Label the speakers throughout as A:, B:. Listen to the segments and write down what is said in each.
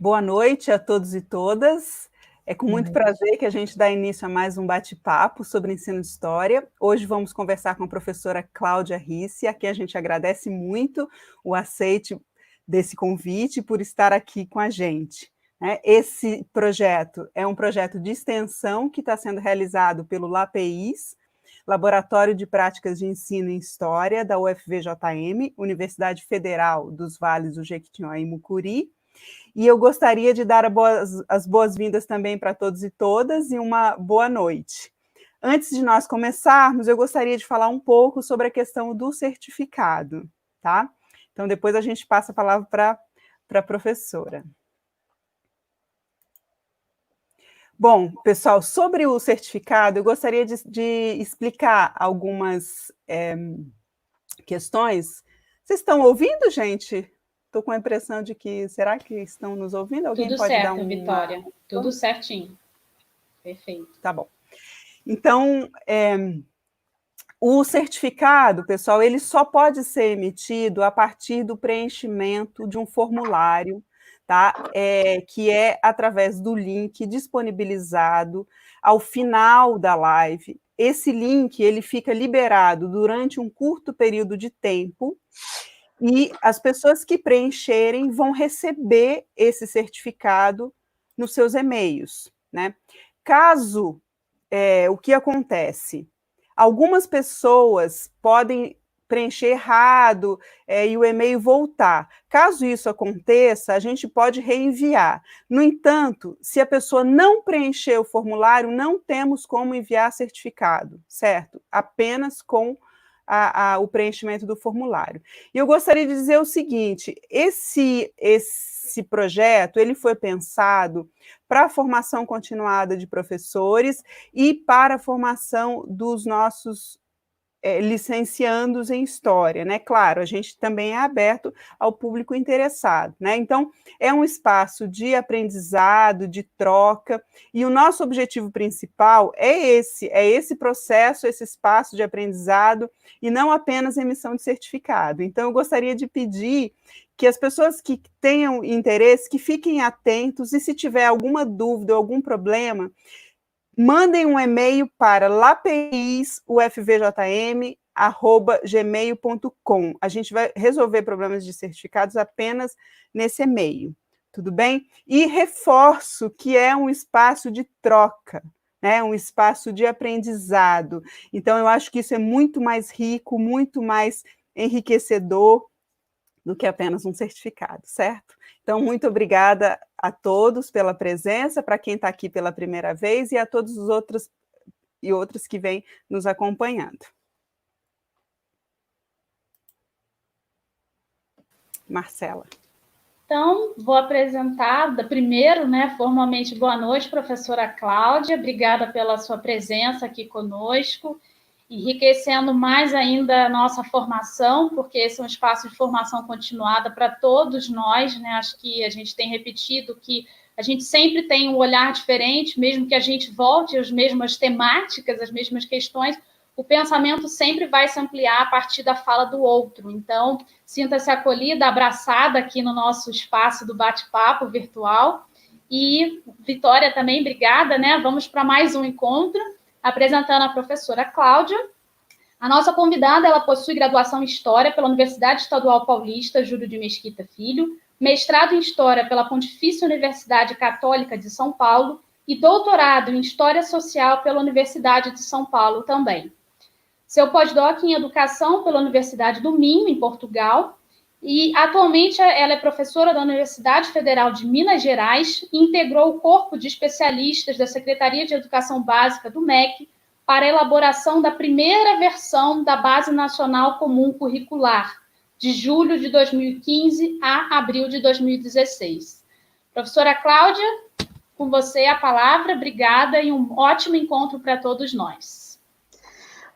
A: Boa noite a todos e todas. É com muito prazer que a gente dá início a mais um bate-papo sobre ensino de história. Hoje vamos conversar com a professora Cláudia Risse, a quem a gente agradece muito o aceite desse convite por estar aqui com a gente. Esse projeto é um projeto de extensão que está sendo realizado pelo LAPEIS, Laboratório de Práticas de Ensino em História da UFVJM, Universidade Federal dos Vales do Jequitinhonha e Mucuri. E eu gostaria de dar as boas-vindas também para todos e todas e uma boa noite. Antes de nós começarmos, eu gostaria de falar um pouco sobre a questão do certificado, tá? Então, depois a gente passa a palavra para a professora. Bom, pessoal, sobre o certificado, eu gostaria de explicar algumas questões. Vocês estão ouvindo, gente? Estou com a impressão de que, será que estão nos ouvindo? Alguém
B: Tudo
A: pode dar
B: certo, Vitória. Tudo certinho. Perfeito.
A: Tá bom. Então, o certificado, pessoal, ele só pode ser emitido a partir do preenchimento de um formulário, tá? Que é através do link disponibilizado ao final da live. Esse link ele fica liberado durante um curto período de tempo e as pessoas que preencherem vão receber esse certificado nos seus e-mails, né? Caso o que acontece? Algumas pessoas podem preencher errado e o e-mail voltar. Caso isso aconteça, a gente pode reenviar. No entanto, se a pessoa não preencher o formulário, não temos como enviar certificado, certo? Apenas com o preenchimento do formulário. E eu gostaria de dizer o seguinte, esse projeto ele foi pensado para a formação continuada de professores e para a formação dos nossos licenciandos em História, né? Claro, a gente também é aberto ao público interessado, né? Então, é um espaço de aprendizado, de troca, e o nosso objetivo principal é esse processo, esse espaço de aprendizado, e não apenas emissão de certificado. Então, eu gostaria de pedir que as pessoas que tenham interesse, que fiquem atentos, e se tiver alguma dúvida ou algum problema, mandem um e-mail para lapeisufvjm@gmail.com. A gente vai resolver problemas de certificados apenas nesse e-mail, tudo bem? E reforço que é um espaço de troca, né? Um espaço de aprendizado. Então, eu acho que isso é muito mais rico, muito mais enriquecedor do que apenas um certificado, certo? Então, muito obrigada a todos pela presença, para quem está aqui pela primeira vez, e a todos os outros e outros que vêm nos acompanhando. Marcela.
B: Então, vou apresentar primeiro, né, formalmente, boa noite, professora Cláudia, obrigada pela sua presença aqui conosco, enriquecendo mais ainda a nossa formação, porque esse é um espaço de formação continuada para todos nós, né? Acho que a gente tem repetido que a gente sempre tem um olhar diferente, mesmo que a gente volte às mesmas temáticas, às mesmas questões, o pensamento sempre vai se ampliar a partir da fala do outro. Então, sinta-se acolhida, abraçada aqui no nosso espaço do bate-papo virtual. E, Vitória, também, obrigada, né? Vamos para mais um encontro, apresentando a professora Cláudia. A nossa convidada, ela possui graduação em História pela Universidade Estadual Paulista, Júlio de Mesquita Filho, mestrado em História pela Pontifícia Universidade Católica de São Paulo e doutorado em História Social pela Universidade de São Paulo também. Seu pós-doc em Educação pela Universidade do Minho, em Portugal, e atualmente ela é professora da Universidade Federal de Minas Gerais e integrou o corpo de especialistas da Secretaria de Educação Básica do MEC para a elaboração da primeira versão da Base Nacional Comum Curricular, de julho de 2015 a abril de 2016. Professora Cláudia, com você a palavra, obrigada e um ótimo encontro para todos nós.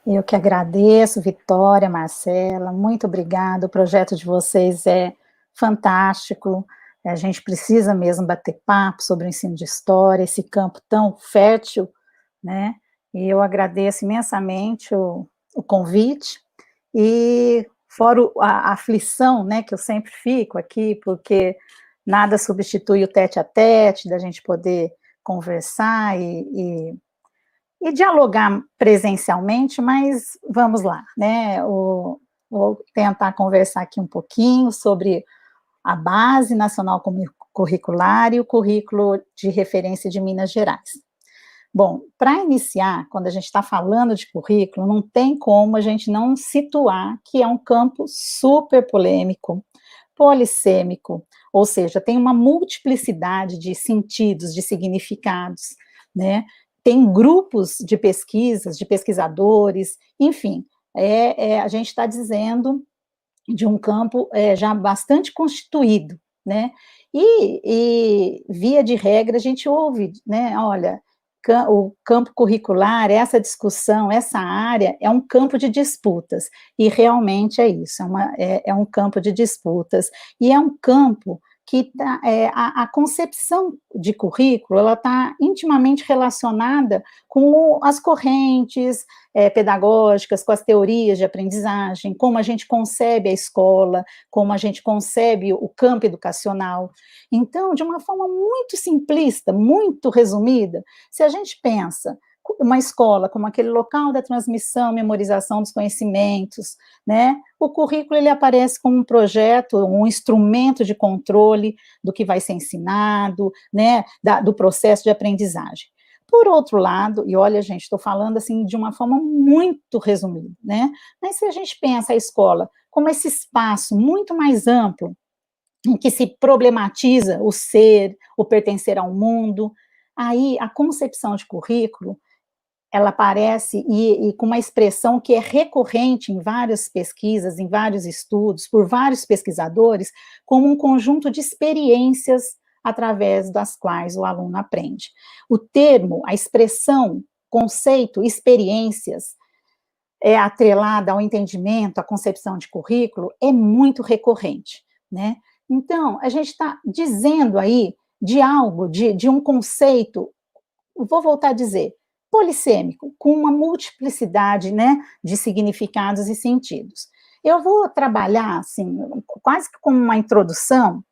C: Eu que agradeço, Vitória, Marcela, muito obrigada, o projeto de vocês é fantástico, a gente precisa mesmo bater papo sobre o ensino de história, esse campo tão fértil, né, e eu agradeço imensamente o convite, e fora a aflição, né, que eu sempre fico aqui, porque nada substitui o tete-a-tete, da gente poder conversar e dialogar presencialmente, mas vamos lá, né? Vou tentar conversar aqui um pouquinho sobre a Base Nacional Curricular e o Currículo de Referência de Minas Gerais. Bom, para iniciar, quando a gente está falando de currículo, não tem como a gente não situar que é um campo super polêmico, polissêmico, ou seja, tem uma multiplicidade de sentidos, de significados, né? Tem grupos de pesquisas, de pesquisadores, enfim, a gente está dizendo de um campo já bastante constituído, né? E, via de regra, a gente ouve, né? Olha, o campo curricular, essa discussão, essa área, é um campo de disputas, e realmente é isso, é um campo de disputas, e é um campo que a concepção de currículo, ela está intimamente relacionada com as correntes pedagógicas, com as teorias de aprendizagem, como a gente concebe a escola, como a gente concebe o campo educacional. Então, de uma forma muito simplista, muito resumida, se a gente pensa uma escola como aquele local da transmissão, memorização dos conhecimentos, né? O currículo, ele aparece como um projeto, um instrumento de controle do que vai ser ensinado, né? Do processo de aprendizagem. Por outro lado, e olha, gente, estou falando assim de uma forma muito resumida, né? Mas se a gente pensa a escola como esse espaço muito mais amplo, em que se problematiza o ser, o pertencer ao mundo, aí a concepção de currículo, ela aparece e com uma expressão que é recorrente em várias pesquisas, em vários estudos, por vários pesquisadores, como um conjunto de experiências através das quais o aluno aprende. O termo, a expressão, conceito, experiências, atrelada ao entendimento, à concepção de currículo, é muito recorrente, né? Então, a gente está dizendo aí de algo, de um conceito, vou voltar a dizer, polissêmico, com uma multiplicidade, né, de significados e sentidos. Eu vou trabalhar, assim, quase que como uma introdução,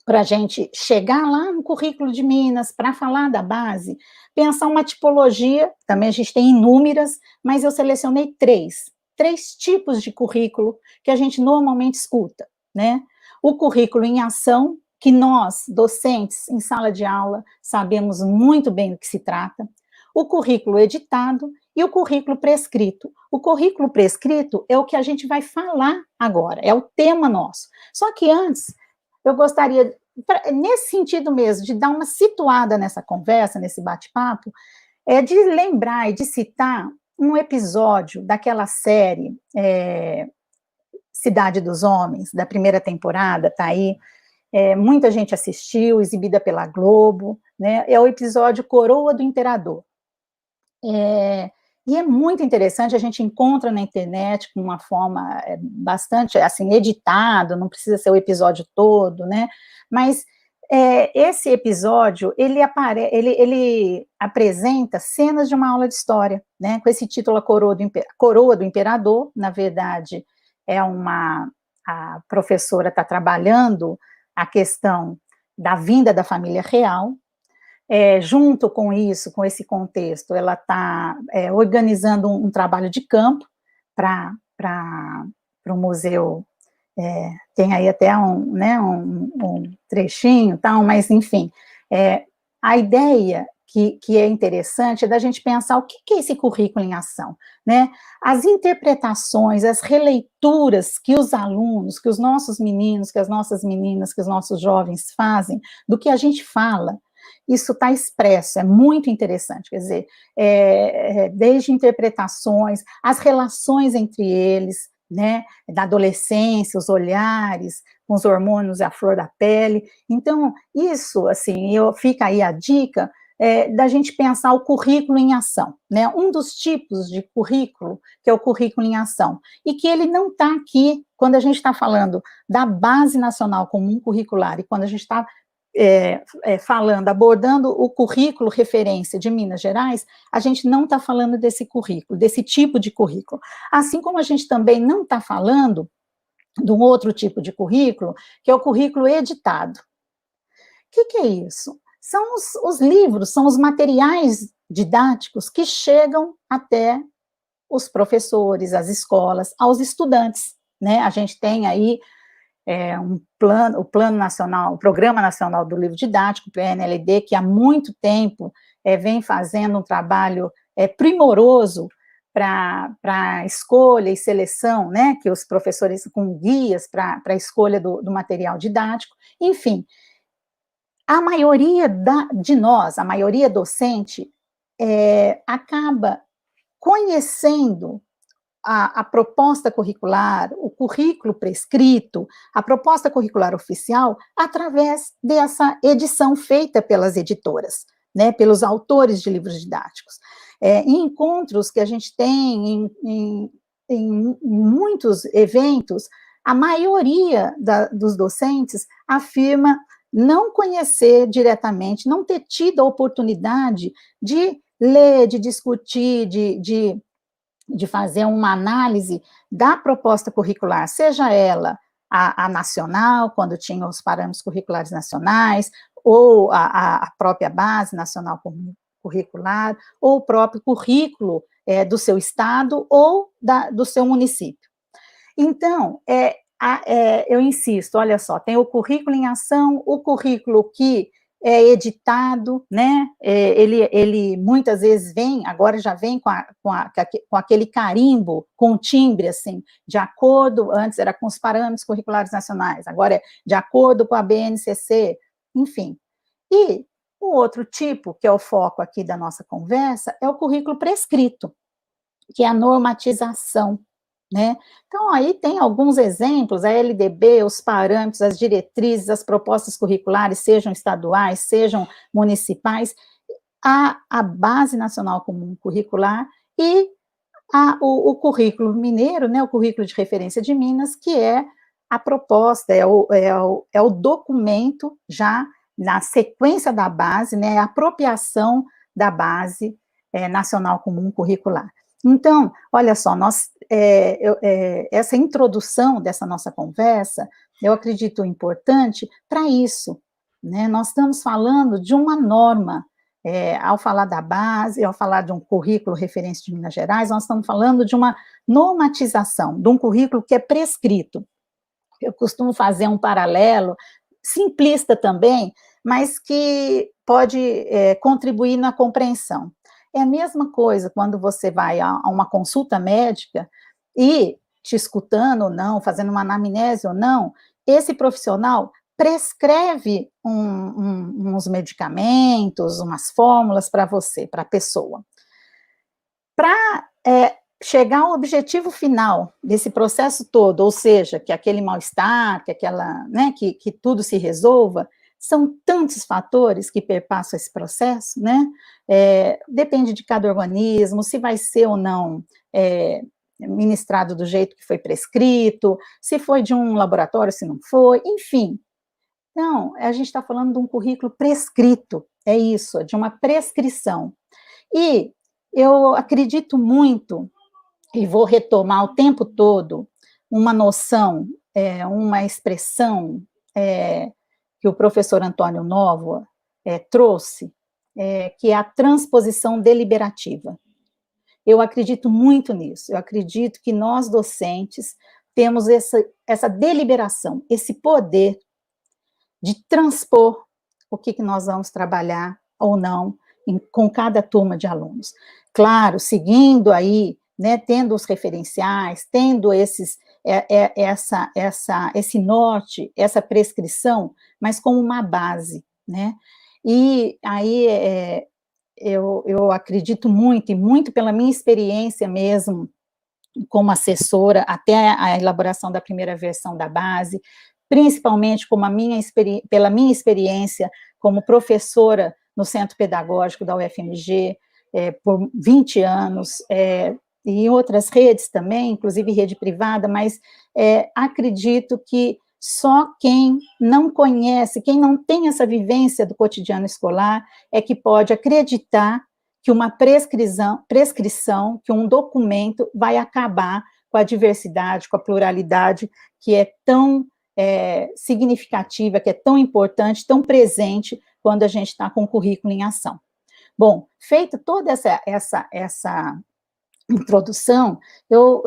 C: para a gente chegar lá no currículo de Minas, para falar da base, pensar uma tipologia, também a gente tem inúmeras, mas eu selecionei três tipos de currículo que a gente normalmente escuta, né? O currículo em ação, que nós, docentes, em sala de aula, sabemos muito bem do que se trata, o currículo editado e o currículo prescrito. O currículo prescrito é o que a gente vai falar agora, é o tema nosso. Só que antes, eu gostaria, nesse sentido mesmo, de dar uma situada nessa conversa, nesse bate-papo, de lembrar e de citar um episódio daquela série Cidade dos Homens, da primeira temporada, tá aí, muita gente assistiu, exibida pela Globo, né? É o episódio Coroa do Imperador. E é muito interessante, a gente encontra na internet com uma forma bastante, assim, editado, não precisa ser o episódio todo, né? Mas esse episódio, ele apresenta cenas de uma aula de história, né? Com esse título, Coroa do Imperador, na verdade, a professora está trabalhando a questão da vinda da família real. Junto com isso, com esse contexto, ela está organizando um trabalho de campo para o museu, tem aí até um trechinho, tal, mas, enfim, a ideia que é interessante é da gente pensar o que é esse currículo em ação, né? As interpretações, as releituras que os alunos, que os nossos meninos, que as nossas meninas, que os nossos jovens fazem do que a gente fala, isso está expresso, é muito interessante, quer dizer, desde interpretações, as relações entre eles, né, da adolescência, os olhares, com os hormônios à flor da pele. Então, isso, assim, fica aí a dica da gente pensar o currículo em ação, né, um dos tipos de currículo, que é o currículo em ação, e que ele não está aqui, quando a gente está falando da Base Nacional Comum Curricular, e quando a gente está abordando o currículo referência de Minas Gerais, a gente não está falando desse currículo, desse tipo de currículo. Assim como a gente também não está falando de um outro tipo de currículo, que é o currículo editado. que é isso? São os livros, são os materiais didáticos que chegam até os professores, as escolas, aos estudantes, né? A gente tem aí o Plano Nacional, o Programa Nacional do Livro Didático, o PNLD, que há muito tempo vem fazendo um trabalho primoroso para escolha e seleção, né, que os professores com guias para a escolha do material didático, enfim, a maioria de nós, a maioria docente, acaba conhecendo a proposta curricular, o currículo prescrito, a proposta curricular oficial, através dessa edição feita pelas editoras, né, pelos autores de livros didáticos. Em encontros que a gente tem, em muitos eventos, a maioria dos docentes afirma não conhecer diretamente, não ter tido a oportunidade de ler, de discutir, de fazer uma análise da proposta curricular, seja ela a nacional, quando tinha os parâmetros curriculares nacionais, ou a própria base nacional curricular, ou o próprio currículo do seu estado ou do seu município. Então, eu insisto, olha só, tem o currículo em ação, o currículo que é editado, né, ele muitas vezes vem, agora já vem com aquele carimbo, com timbre, assim, de acordo, antes era com os parâmetros curriculares nacionais, agora é de acordo com a BNCC, enfim. E o outro tipo, que é o foco aqui da nossa conversa, é o currículo prescrito, que é a normatização, né? Então, aí tem alguns exemplos, a LDB, os parâmetros, as diretrizes, as propostas curriculares, sejam estaduais, sejam municipais, a Base Nacional Comum Curricular e o currículo mineiro, né, o currículo de referência de Minas, que é a proposta, é o documento já na sequência da base, né, a apropriação da Base Nacional Comum Curricular. Então, olha só, essa introdução dessa nossa conversa, eu acredito importante para isso, né? Nós estamos falando de uma norma, ao falar da base, ao falar de um currículo referência de Minas Gerais, nós estamos falando de uma normatização, de um currículo que é prescrito. Eu costumo fazer um paralelo, simplista também, mas que pode contribuir na compreensão. É a mesma coisa quando você vai a uma consulta médica e, te escutando ou não, fazendo uma anamnese ou não, esse profissional prescreve uns medicamentos, umas fórmulas para você, para a pessoa. Para chegar ao objetivo final desse processo todo, ou seja, que aquele mal-estar, que tudo se resolva, são tantos fatores que perpassam esse processo, né? Depende de cada organismo, se vai ser ou não ministrado do jeito que foi prescrito, se foi de um laboratório, se não foi, enfim. Então, a gente está falando de um currículo prescrito, é isso, de uma prescrição. E eu acredito muito, e vou retomar o tempo todo, uma noção, uma expressão que o professor Antônio Novoa trouxe, que é a transposição deliberativa. Eu acredito muito nisso, eu acredito que nós, docentes, temos essa deliberação, esse poder de transpor o que nós vamos trabalhar ou não com cada turma de alunos. Claro, seguindo aí, né, tendo os referenciais, tendo esse norte, essa prescrição, mas como uma base, né? E aí eu acredito muito, e muito pela minha experiência mesmo, como assessora, até a elaboração da primeira versão da base, principalmente pela minha experiência como professora no Centro Pedagógico da UFMG, por 20 anos, e em outras redes também, inclusive rede privada, mas acredito que só quem não conhece, quem não tem essa vivência do cotidiano escolar, é que pode acreditar que uma prescrição, que um documento vai acabar com a diversidade, com a pluralidade que é tão significativa, que é tão importante, tão presente, quando a gente está com o currículo em ação. Bom, feita toda essa introdução, eu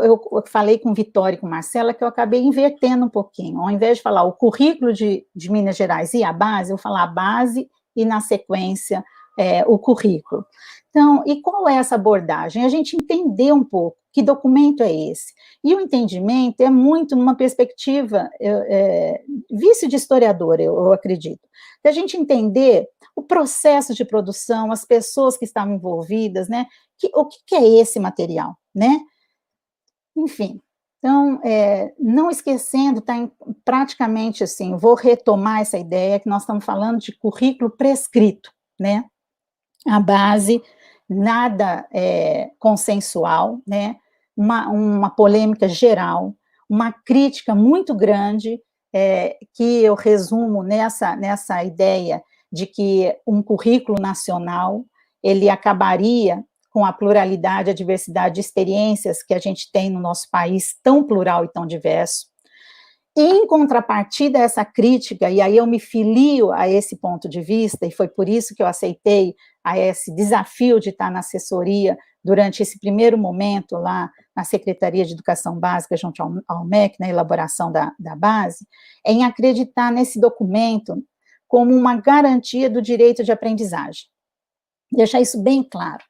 C: falei com Vitória e com Marcela que eu acabei invertendo um pouquinho. Ao invés de falar o currículo de Minas Gerais e a base, eu falar a base e, na sequência, o currículo. Então, e qual é essa abordagem? A gente entender um pouco que documento é esse. E o entendimento é muito numa perspectiva, vício de historiador, eu acredito, da gente entender o processo de produção, as pessoas que estavam envolvidas, né? O que é esse material, né? Enfim, então, não esquecendo, praticamente assim, vou retomar essa ideia que nós estamos falando de currículo prescrito, né? A base, nada consensual, né? Uma polêmica geral, uma crítica muito grande, que eu resumo nessa ideia de que um currículo nacional, ele acabaria com a pluralidade, a diversidade de experiências que a gente tem no nosso país, tão plural e tão diverso. E, em contrapartida a essa crítica, e aí eu me filio a esse ponto de vista, e foi por isso que eu aceitei a esse desafio de estar na assessoria durante esse primeiro momento lá na Secretaria de Educação Básica, junto ao MEC, na elaboração da base, em acreditar nesse documento como uma garantia do direito de aprendizagem. Deixar isso bem claro.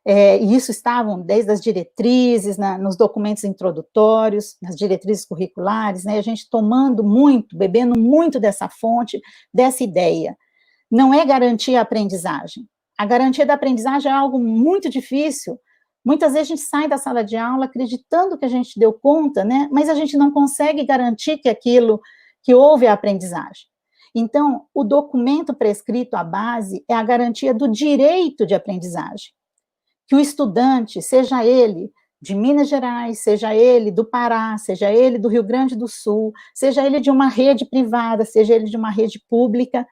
C: E isso estavam desde as diretrizes, nos documentos introdutórios, nas diretrizes curriculares, né, a gente tomando muito, bebendo muito dessa fonte, dessa ideia. Não é garantir a aprendizagem. A garantia da aprendizagem é algo muito difícil. Muitas vezes a gente sai da sala de aula acreditando que a gente deu conta, né, mas a gente não consegue garantir que houve a aprendizagem. Então, o documento prescrito à base é a garantia do direito de aprendizagem. Que o estudante, seja ele de Minas Gerais, seja ele do Pará, seja ele do Rio Grande do Sul, seja ele de uma rede privada, seja ele de uma rede pública,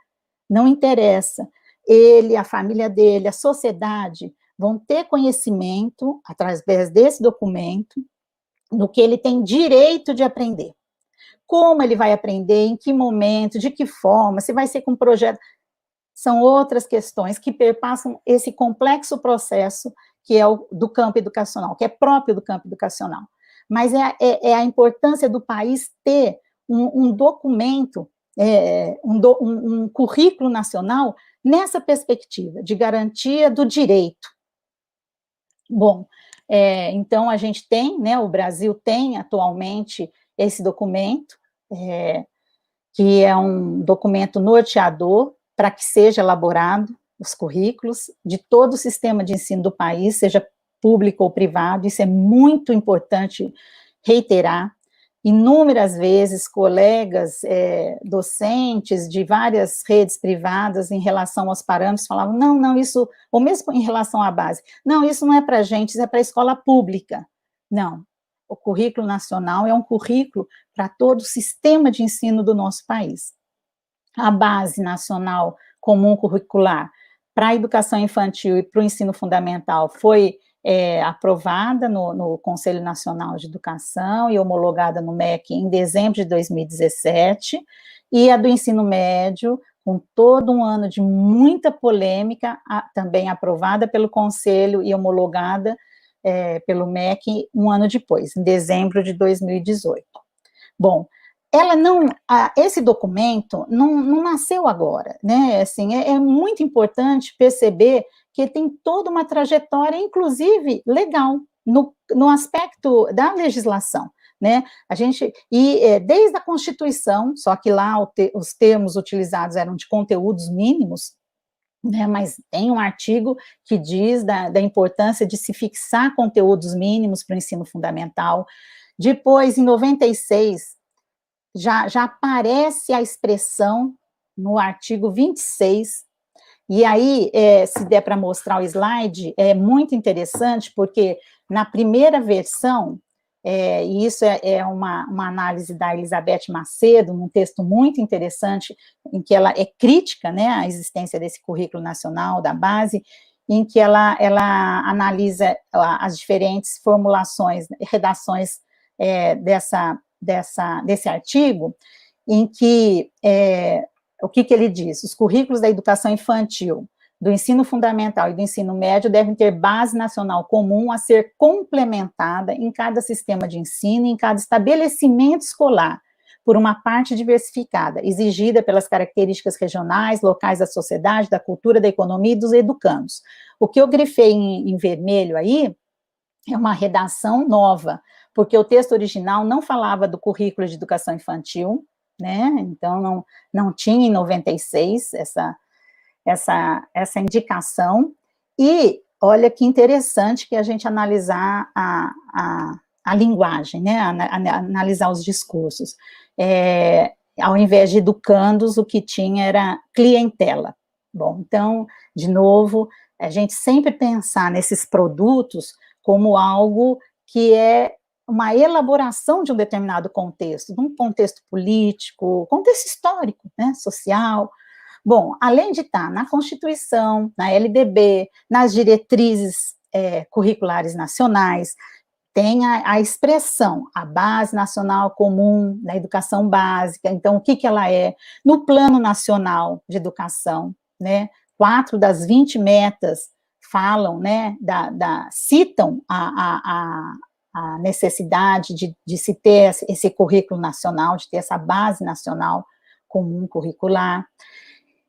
C: não interessa. Ele, a família dele, a sociedade vão ter conhecimento, através desse documento, do que ele tem direito de aprender. Como ele vai aprender, em que momento, de que forma, se vai ser com projeto. São outras questões que perpassam esse complexo processo que é o do campo educacional, que é próprio do campo educacional. Mas é a importância do país ter um documento, um currículo nacional nessa perspectiva de garantia do direito. Bom, então a gente tem, né, o Brasil tem atualmente esse documento, que é um documento norteador para que seja elaborado os currículos de todo o sistema de ensino do país, seja público ou privado. Isso é muito importante reiterar. Inúmeras vezes, colegas docentes de várias redes privadas, em relação aos parâmetros, falavam, não, isso, ou mesmo em relação à base, não, isso não é para a gente, isso é para a escola pública. Não, o currículo nacional é um currículo para todo o sistema de ensino do nosso país. A base nacional comum curricular para a educação infantil e para o ensino fundamental foi aprovada no Conselho Nacional de Educação e homologada no MEC em dezembro de 2017, e a do ensino médio, com todo um ano de muita polêmica, também aprovada pelo Conselho e homologada pelo MEC um ano depois, em dezembro de 2018. Bom, esse documento não nasceu agora, né? Assim, é muito importante perceber que tem toda uma trajetória, inclusive legal, no aspecto da legislação, né? Desde a Constituição, só que lá os termos utilizados eram de conteúdos mínimos, né? Mas tem um artigo que diz da importância de se fixar conteúdos mínimos para o ensino fundamental. Depois, em 96, já aparece a expressão no artigo 26, e aí, se der para mostrar o slide, é muito interessante, porque na primeira versão, e isso é uma análise da Elizabeth Macedo, num texto muito interessante, em que ela é crítica, né, à existência desse currículo nacional, da base, em que ela analisa as diferentes formulações, redações desse artigo, em que, o que ele diz? Os currículos da educação infantil, do ensino fundamental e do ensino médio devem ter base nacional comum a ser complementada em cada sistema de ensino, em cada estabelecimento escolar, por uma parte diversificada, exigida pelas características regionais, locais da sociedade, da cultura, da economia e dos educandos. O que eu grifei em vermelho aí é uma redação nova, porque o texto original não falava do currículo de educação infantil, né? Então não tinha em 96 essa indicação, e olha que interessante que a gente analisar a linguagem, né, analisar os discursos. Ao invés de educandos, o que tinha era clientela. Bom, então, de novo, a gente sempre pensar nesses produtos como algo que é uma elaboração de um determinado contexto, de um contexto político, contexto histórico, né, social. Bom, além de estar na Constituição, na LDB, nas diretrizes curriculares nacionais, tem a expressão, a Base Nacional Comum da Educação Básica. Então, o que ela é? No Plano Nacional de Educação, né, 4 das 20 metas falam, né, citam a necessidade de se ter esse currículo nacional, de ter essa base nacional comum curricular.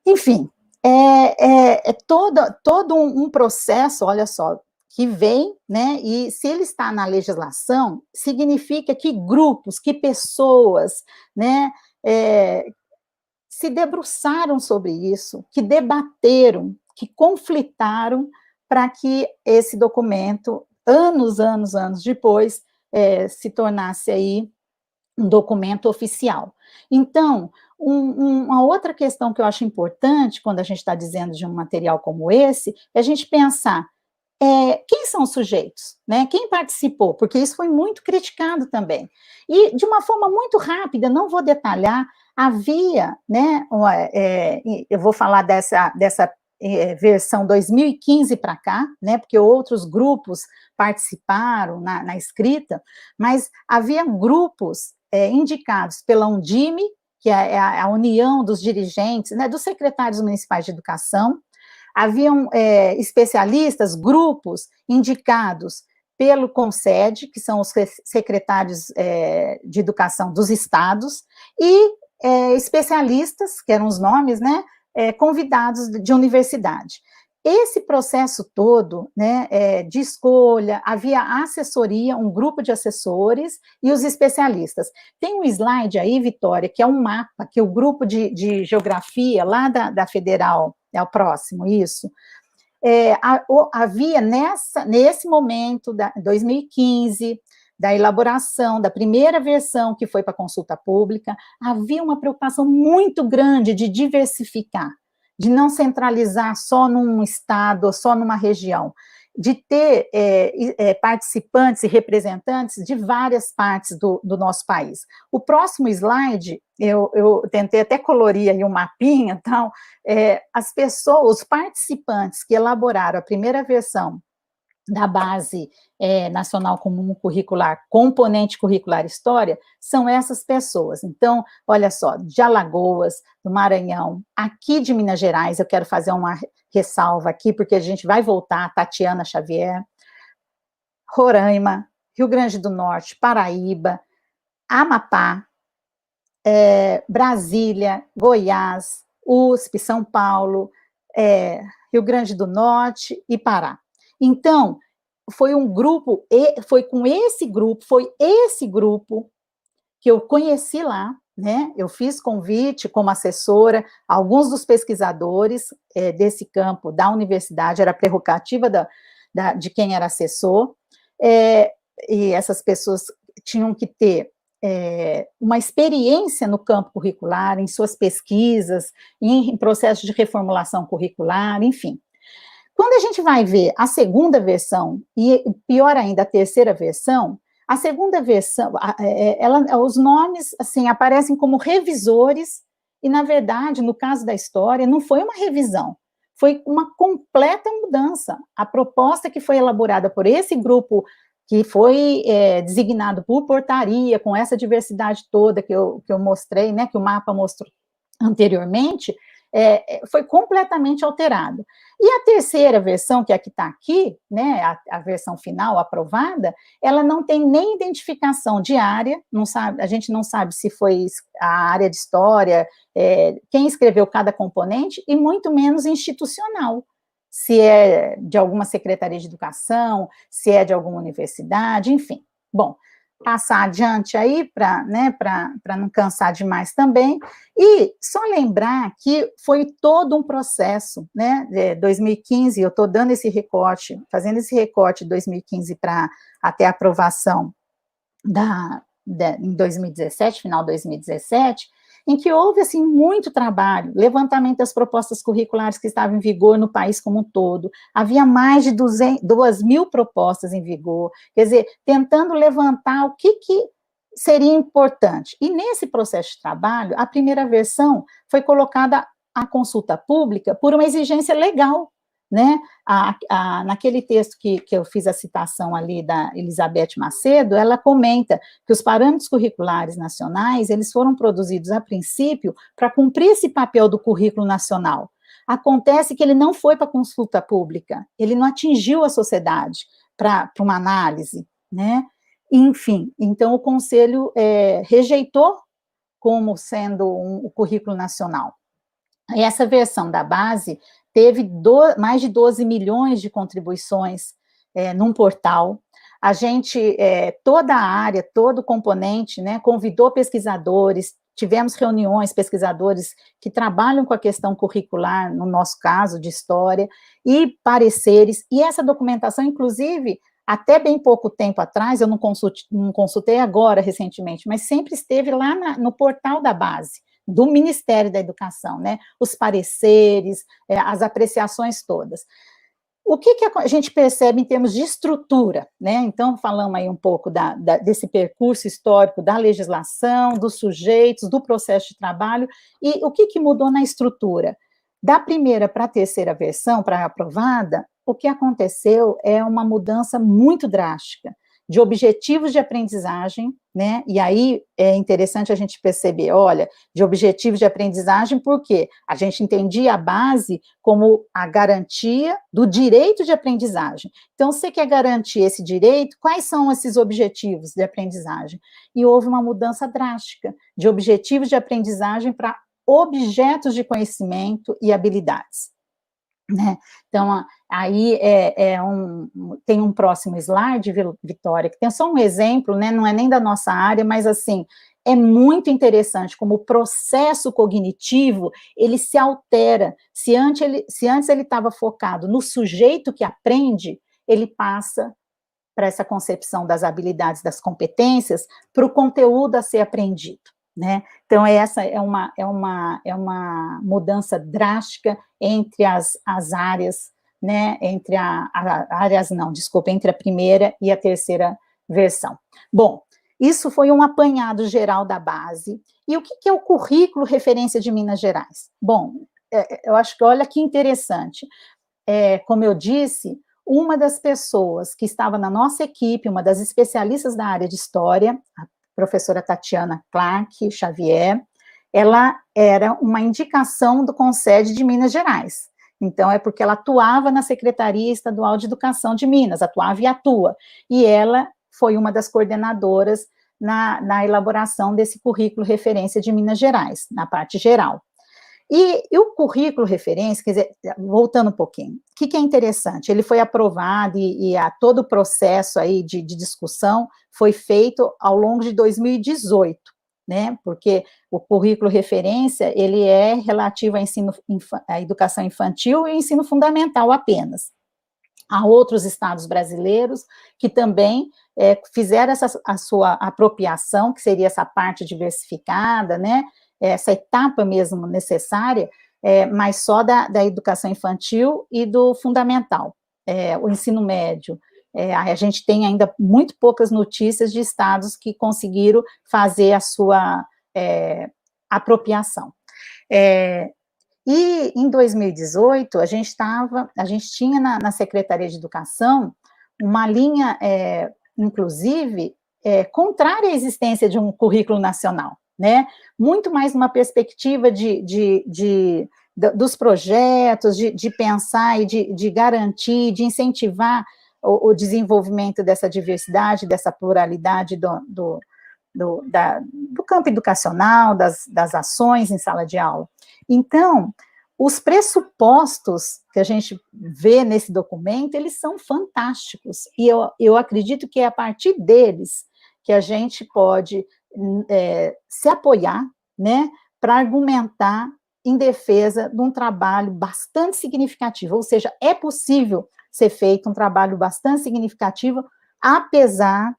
C: Enfim, é todo um processo, olha só, que vem, né, e se ele está na legislação, significa que grupos, que pessoas, né, se debruçaram sobre isso, que debateram, que conflitaram para que esse documento, anos depois, se tornasse aí um documento oficial. Então, uma outra questão que eu acho importante, quando a gente está dizendo de um material como esse, é a gente pensar, quem são os sujeitos, né? Quem participou? Porque isso foi muito criticado também. E, de uma forma muito rápida, não vou detalhar, havia, né, eu vou falar dessa versão 2015 para cá, né, porque outros grupos participaram na escrita, mas havia grupos indicados pela Undime, que é a união dos dirigentes, né, dos secretários municipais de educação. Haviam especialistas, grupos indicados pelo CONSED, que são os secretários de educação dos estados, e especialistas, que eram os nomes, né, convidados de universidade. Esse processo todo, né, de escolha, havia assessoria, um grupo de assessores e os especialistas. Tem um slide aí, Vitória, que é um mapa, que o grupo de geografia lá da Federal, é o próximo, isso, havia nesse momento, 2015, da elaboração da primeira versão que foi para consulta pública, havia uma preocupação muito grande de diversificar, de não centralizar só num estado ou só numa região, de ter participantes e representantes de várias partes do nosso país. O próximo slide, eu tentei até colorir aí um mapinha, então, as pessoas, os participantes que elaboraram a primeira versão da Base Nacional Comum Curricular, componente curricular História, são essas pessoas. Então, olha só, de Alagoas, do Maranhão, aqui de Minas Gerais, eu quero fazer uma ressalva aqui, porque a gente vai voltar, Tatiana Xavier, Roraima, Rio Grande do Norte, Paraíba, Amapá, Brasília, Goiás, USP, São Paulo, Rio Grande do Norte e Pará. Então, foi um grupo, foi esse grupo que eu conheci lá, né? Eu fiz convite como assessora, alguns dos pesquisadores desse campo da universidade, era prerrogativa de quem era assessor, e essas pessoas tinham que ter uma experiência no campo curricular, em suas pesquisas, em processo de reformulação curricular, enfim. Quando a gente vai ver a segunda versão, e pior ainda, a terceira versão, a segunda versão, os nomes, assim, aparecem como revisores, e, na verdade, no caso da História, não foi uma revisão, foi uma completa mudança. A proposta que foi elaborada por esse grupo, que foi designado por portaria, com essa diversidade toda que eu mostrei, né, que o mapa mostrou anteriormente, foi completamente alterado. E a terceira versão, que é a que está aqui, né, a versão final aprovada, ela não tem nem identificação de área, não sabe, a gente não sabe se foi a área de história, quem escreveu cada componente, e muito menos institucional, se é de alguma secretaria de educação, se é de alguma universidade, enfim. Bom, passar adiante aí, para, né, não cansar demais também, e só lembrar que foi todo um processo, né, 2015, eu estou dando esse recorte, fazendo esse recorte de 2015 para até a aprovação em 2017, final de 2017, em que houve, assim, muito trabalho, levantamento das propostas curriculares que estavam em vigor no país como um todo, havia mais de 2.000 propostas em vigor, quer dizer, tentando levantar o que seria importante. E nesse processo de trabalho, a primeira versão foi colocada à consulta pública por uma exigência legal, né? Naquele texto que eu fiz a citação ali da Elizabeth Macedo, ela comenta que os parâmetros curriculares nacionais, eles foram produzidos a princípio para cumprir esse papel do currículo nacional. Acontece que ele não foi para consulta pública, ele não atingiu a sociedade para uma análise, né? Enfim, então o Conselho rejeitou como sendo o currículo nacional. E essa versão da base teve mais de 12 milhões de contribuições num portal. A gente, toda a área, todo o componente, né, convidou pesquisadores, tivemos reuniões, pesquisadores que trabalham com a questão curricular, no nosso caso, de história, e pareceres, e essa documentação, inclusive, até bem pouco tempo atrás, eu não consultei agora, recentemente, mas sempre esteve lá no portal da base, do Ministério da Educação, né, os pareceres, as apreciações todas. O que a gente percebe em termos de estrutura, né, então falamos aí um pouco desse percurso histórico da legislação, dos sujeitos, do processo de trabalho, e o que mudou na estrutura? Da primeira para a terceira versão, para a aprovada, o que aconteceu é uma mudança muito drástica, de objetivos de aprendizagem, né, e aí é interessante a gente perceber, olha, de objetivos de aprendizagem, porque a gente entendia a base como a garantia do direito de aprendizagem. Então, você quer garantir esse direito, quais são esses objetivos de aprendizagem? E houve uma mudança drástica de objetivos de aprendizagem para objetos de conhecimento e habilidades. Né? Então, aí tem um próximo slide, Vitória, que tem só um exemplo, né? Não é nem da nossa área, mas assim, é muito interessante como o processo cognitivo, ele se altera. Se antes ele estava focado no sujeito que aprende, ele passa para essa concepção das habilidades, das competências, para o conteúdo a ser aprendido. Né? Então, essa é uma mudança drástica entre as áreas, né? Entre entre a primeira e a terceira versão. Bom, isso foi um apanhado geral da base. E o que é o currículo referência de Minas Gerais? Bom, eu acho que, olha que interessante, como eu disse, uma das pessoas que estava na nossa equipe, uma das especialistas da área de história, a professora Tatiana Clark Xavier, ela era uma indicação do CONSED de Minas Gerais. Então, é porque ela atuava na Secretaria Estadual de Educação de Minas, atuava e atua, e ela foi uma das coordenadoras na elaboração desse currículo referência de Minas Gerais, na parte geral. E o currículo referência, quer dizer, voltando um pouquinho, o que é interessante? Ele foi aprovado e todo o processo aí de discussão foi feito ao longo de 2018, né? Porque o currículo referência, ele é relativo à educação infantil e ensino fundamental apenas. Há outros estados brasileiros que também fizeram a sua apropriação, que seria essa parte diversificada, né? Essa etapa mesmo necessária, mas só da educação infantil e do fundamental, o ensino médio. A gente tem ainda muito poucas notícias de estados que conseguiram fazer a sua apropriação. E em 2018, a gente tinha na Secretaria de Educação uma linha inclusive, contrária à existência de um currículo nacional, né? Muito mais numa perspectiva dos projetos, de pensar e de garantir, de incentivar o desenvolvimento dessa diversidade, dessa pluralidade do campo educacional, das ações em sala de aula. Então, os pressupostos que a gente vê nesse documento, eles são fantásticos, e eu acredito que é a partir deles que a gente pode se apoiar, né, para argumentar em defesa de um trabalho bastante significativo, ou seja, é possível ser feito um trabalho bastante significativo, apesar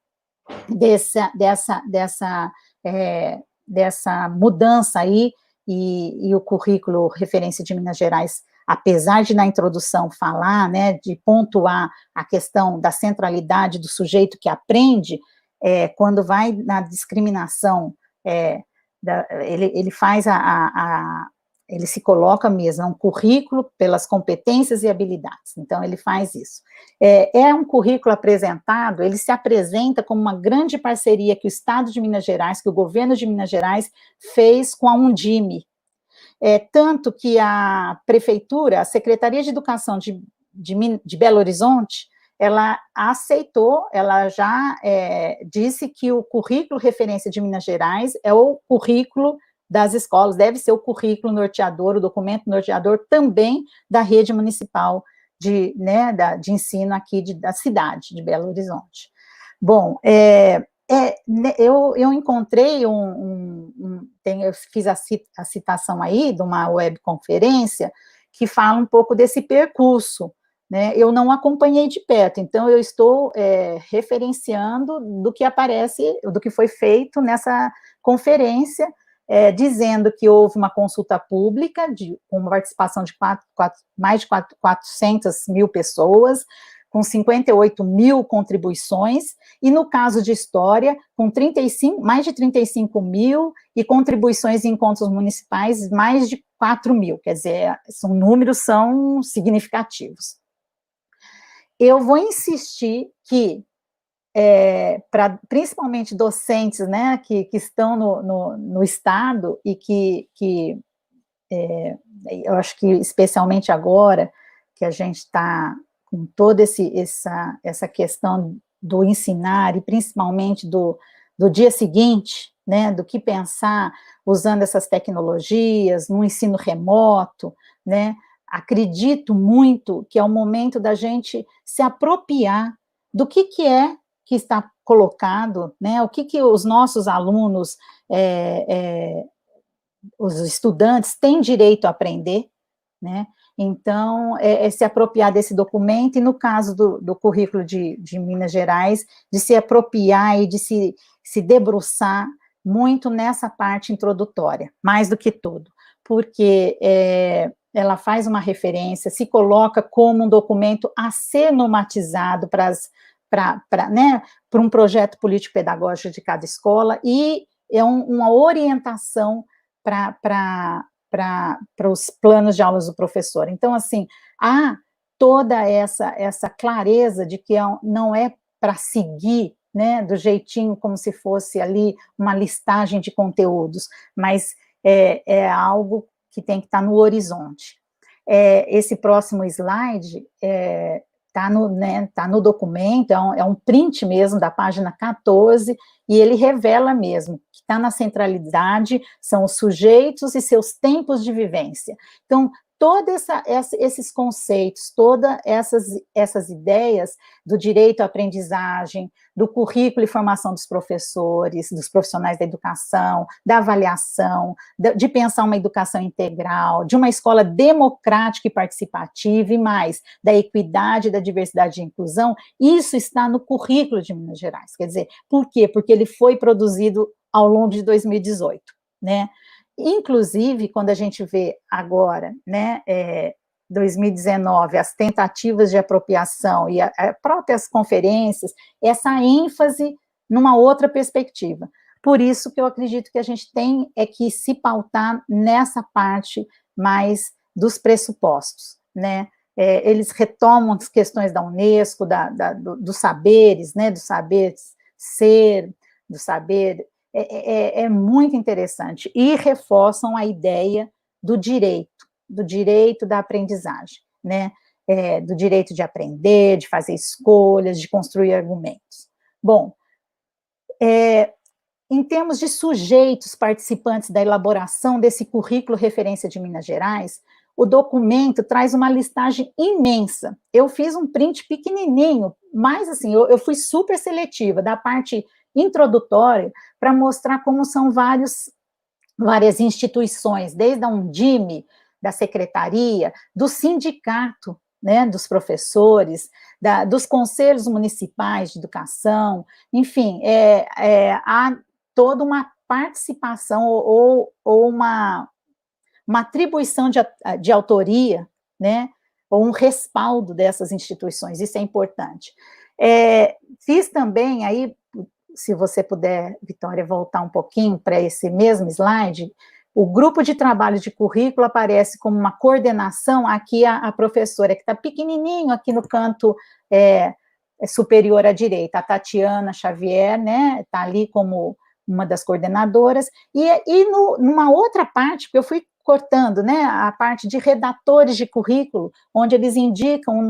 C: dessa mudança aí, e o currículo referência de Minas Gerais, apesar de na introdução falar, né, de pontuar a questão da centralidade do sujeito que aprende, quando vai na discriminação, ele faz ele se coloca mesmo, é um currículo pelas competências e habilidades, então ele faz isso. É um currículo apresentado, ele se apresenta como uma grande parceria que o Estado de Minas Gerais, que o governo de Minas Gerais fez com a Undime, tanto que a prefeitura, a Secretaria de Educação de Belo Horizonte, ela aceitou, ela já disse que o currículo referência de Minas Gerais é o currículo das escolas, deve ser o currículo norteador, o documento norteador também da rede municipal de ensino aqui da cidade de Belo Horizonte. Bom, eu encontrei eu fiz a citação aí de uma webconferência que fala um pouco desse percurso, né? Eu não acompanhei de perto, então eu estou referenciando do que aparece, do que foi feito nessa conferência, dizendo que houve uma consulta pública, com uma participação de mais de 400 mil pessoas, com 58 mil contribuições, e no caso de história, com mais de 35 mil, e contribuições em encontros municipais, mais de 4 mil, quer dizer, números são significativos. Eu vou insistir que, para principalmente docentes, né, que estão no Estado, e que eu acho que especialmente agora, que a gente está com toda essa questão do ensinar, e principalmente do dia seguinte, né, do que pensar usando essas tecnologias, no ensino remoto, né, acredito muito que é o momento da gente se apropriar do que está colocado, né, o que os nossos alunos, os estudantes têm direito a aprender, né, então, se apropriar desse documento, e no caso do currículo de Minas Gerais, de se apropriar e de se debruçar muito nessa parte introdutória, mais do que tudo, porque ela faz uma referência, se coloca como um documento a ser normatizado para um projeto político-pedagógico de cada escola, e é uma orientação para os planos de aulas do professor. Então, assim, há toda essa clareza de que não é para seguir, né, do jeitinho como se fosse ali uma listagem de conteúdos, mas é algo que tem que estar no horizonte. Esse próximo slide está no documento, é um print mesmo da página 14, e ele revela mesmo que está na centralidade, são os sujeitos e seus tempos de vivência. Então, todos esses conceitos, todas essas ideias do direito à aprendizagem, do currículo e formação dos professores, dos profissionais da educação, da avaliação, de pensar uma educação integral, de uma escola democrática e participativa, e mais, da equidade, da diversidade e inclusão, isso está no currículo de Minas Gerais. Quer dizer, por quê? Porque ele foi produzido ao longo de 2018, né? Inclusive, quando a gente vê agora, né, 2019, as tentativas de apropriação e as próprias conferências, essa ênfase numa outra perspectiva. Por isso que eu acredito que a gente tem que se pautar nessa parte mais dos pressupostos, né, eles retomam as questões da Unesco, dos saberes, né, do saber ser, do saber, é muito interessante, e reforçam a ideia do direito da aprendizagem, né, do direito de aprender, de fazer escolhas, de construir argumentos. Bom, em termos de sujeitos participantes da elaboração desse currículo referência de Minas Gerais, o documento traz uma listagem imensa. Eu fiz um print pequenininho, mas assim, eu fui super seletiva, da parte introdutória, para mostrar como são várias instituições, desde a Undime, da secretaria, do sindicato, né, dos professores, dos conselhos municipais de educação, enfim, há toda uma participação ou uma atribuição de autoria, né, ou um respaldo dessas instituições, isso é importante. Fiz também, aí, se você puder, Vitória, voltar um pouquinho para esse mesmo slide, o grupo de trabalho de currículo aparece como uma coordenação, aqui a professora, que está pequenininho aqui no canto superior à direita, a Tatiana Xavier, né, está ali como uma das coordenadoras, e numa outra parte, porque eu fui cortando, né, a parte de redatores de currículo, onde eles indicam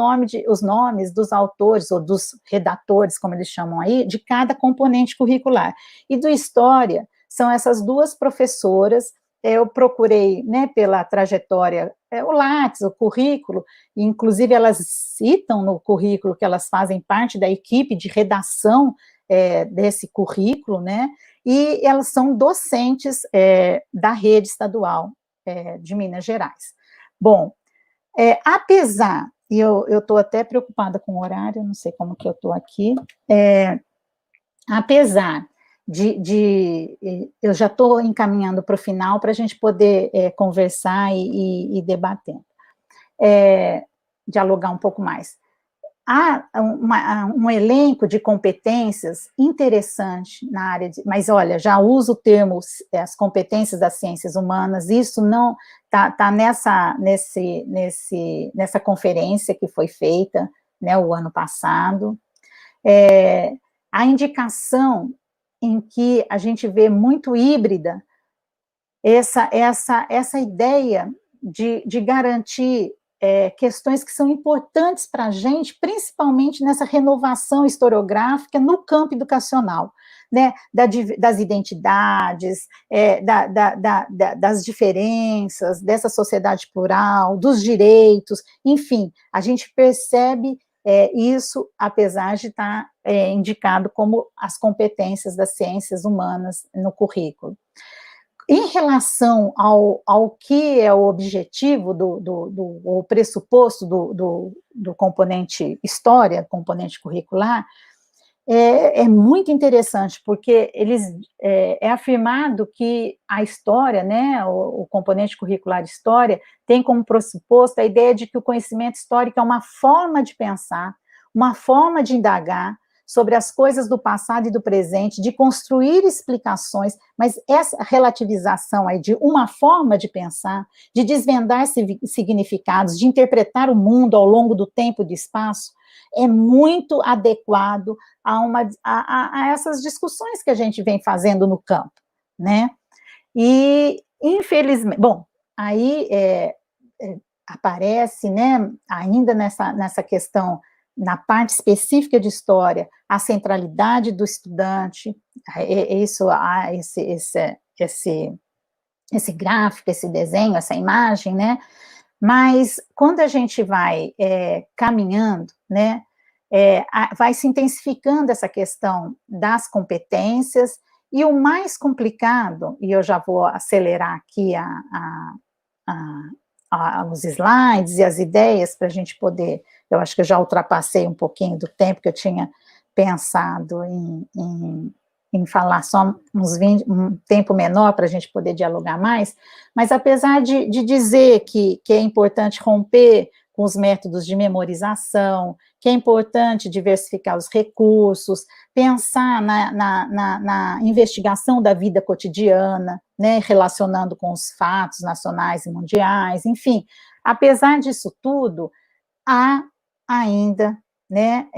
C: os nomes dos autores, ou dos redatores, como eles chamam aí, de cada componente curricular. E do História, são essas duas professoras, eu procurei, né, pela trajetória, o Lattes, o currículo, e inclusive elas citam no currículo que elas fazem parte da equipe de redação desse currículo, né, e elas são docentes da rede estadual de Minas Gerais. Bom, apesar, e eu estou até preocupada com o horário, não sei como que eu estou aqui, apesar eu já estou encaminhando para o final para a gente poder conversar e debater, dialogar um pouco mais. Há um elenco de competências interessante na área mas olha, já uso o termo as competências das ciências humanas, isso não está nessa conferência que foi feita, né, o ano passado, a indicação em que a gente vê muito híbrida essa ideia de garantir questões que são importantes para a gente, principalmente nessa renovação historiográfica no campo educacional, né, das identidades, das diferenças, dessa sociedade plural, dos direitos, enfim, a gente percebe isso, apesar de estar indicado como as competências das ciências humanas no currículo. Em relação ao que é o objetivo o pressuposto do componente história, componente curricular, é muito interessante, porque é afirmado que a história, né, o componente curricular história, tem como pressuposto a ideia de que o conhecimento histórico é uma forma de pensar, uma forma de indagar sobre as coisas do passado e do presente, de construir explicações, mas essa relativização aí de uma forma de pensar, de desvendar significados, de interpretar o mundo ao longo do tempo e do espaço, é muito adequado a essas discussões que a gente vem fazendo no campo, né? E, infelizmente, bom, aí aparece, né, ainda nessa questão, na parte específica de história, a centralidade do estudante, esse gráfico, esse desenho, essa imagem, né? Mas quando a gente vai caminhando, né, vai se intensificando essa questão das competências, e o mais complicado, e eu já vou acelerar aqui os slides e as ideias para a gente poder, eu acho que eu já ultrapassei um pouquinho do tempo que eu tinha pensado em falar só um tempo menor para a gente poder dialogar mais, mas apesar de dizer que é importante romper com os métodos de memorização, que é importante diversificar os recursos, pensar na investigação da vida cotidiana, né, relacionando com os fatos nacionais e mundiais, enfim, apesar disso tudo, há ainda, né,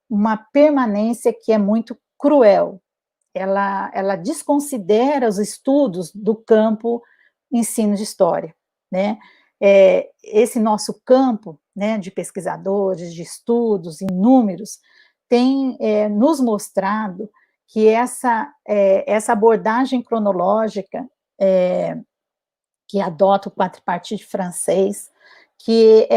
C: uma permanência que é muito cruel. Ela desconsidera os estudos do campo ensino de história, né? Esse nosso campo, né, de pesquisadores, de estudos inúmeros, tem nos mostrado que essa abordagem cronológica que adota o quadripartite francês, que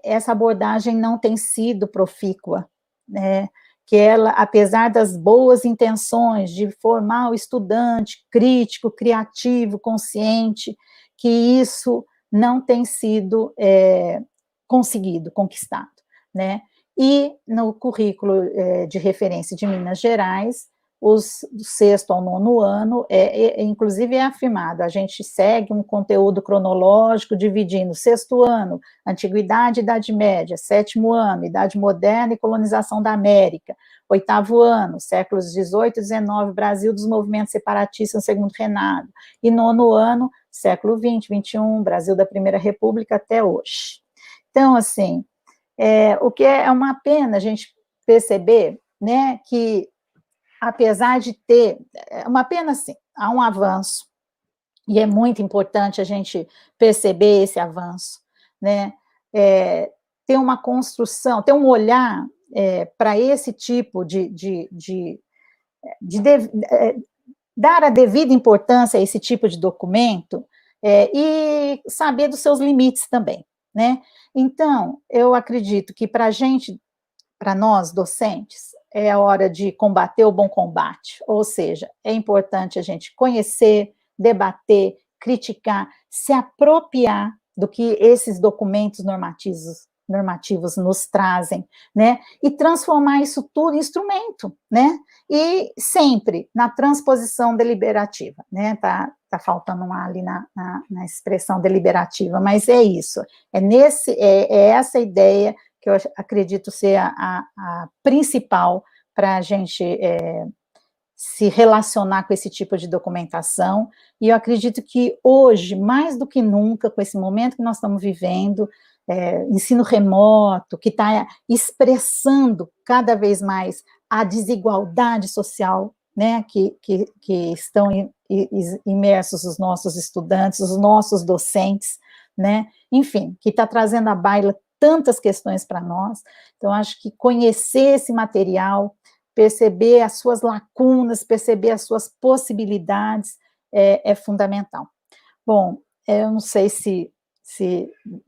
C: essa abordagem não tem sido profícua, né? Que ela, apesar das boas intenções de formar o estudante crítico, criativo, consciente, que isso não tem sido conseguido, conquistado, né? E no currículo de referência de Minas Gerais, do 6º ao 9º ano, inclusive é afirmado, a gente segue um conteúdo cronológico dividindo 6º ano, Antiguidade e Idade Média, 7º ano, Idade Moderna e Colonização da América, 8º ano, séculos 18 e 19, Brasil dos movimentos separatistas no Segundo Reinado, e 9º ano, século 20, 21, Brasil da Primeira República até hoje. Então, assim, o que é uma pena a gente perceber, né, que apesar de ter, uma pena assim, há um avanço, e é muito importante a gente perceber esse avanço, né, ter uma construção, ter um olhar para esse tipo dar a devida importância a esse tipo de documento, e saber dos seus limites também, né. Então, eu acredito que para nós, docentes, é a hora de combater o bom combate, ou seja, é importante a gente conhecer, debater, criticar, se apropriar do que esses documentos normativos nos trazem, né, e transformar isso tudo em instrumento, né, e sempre na transposição deliberativa, né, tá faltando ali na expressão deliberativa, mas é isso, é essa ideia que eu acredito ser a principal para a gente se relacionar com esse tipo de documentação, e eu acredito que hoje, mais do que nunca, com esse momento que nós estamos vivendo, ensino remoto, que está expressando cada vez mais a desigualdade social, né, que estão imersos os nossos estudantes, os nossos docentes, né, enfim, que está trazendo à baila tantas questões para nós. Então, acho que conhecer esse material, perceber as suas lacunas, perceber as suas possibilidades, é fundamental. Bom, eu não sei se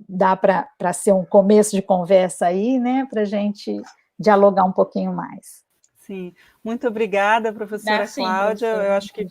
C: dá para ser um começo de conversa aí, né, para a gente dialogar um pouquinho mais.
A: Sim, muito obrigada, professora Cláudia. Eu acho que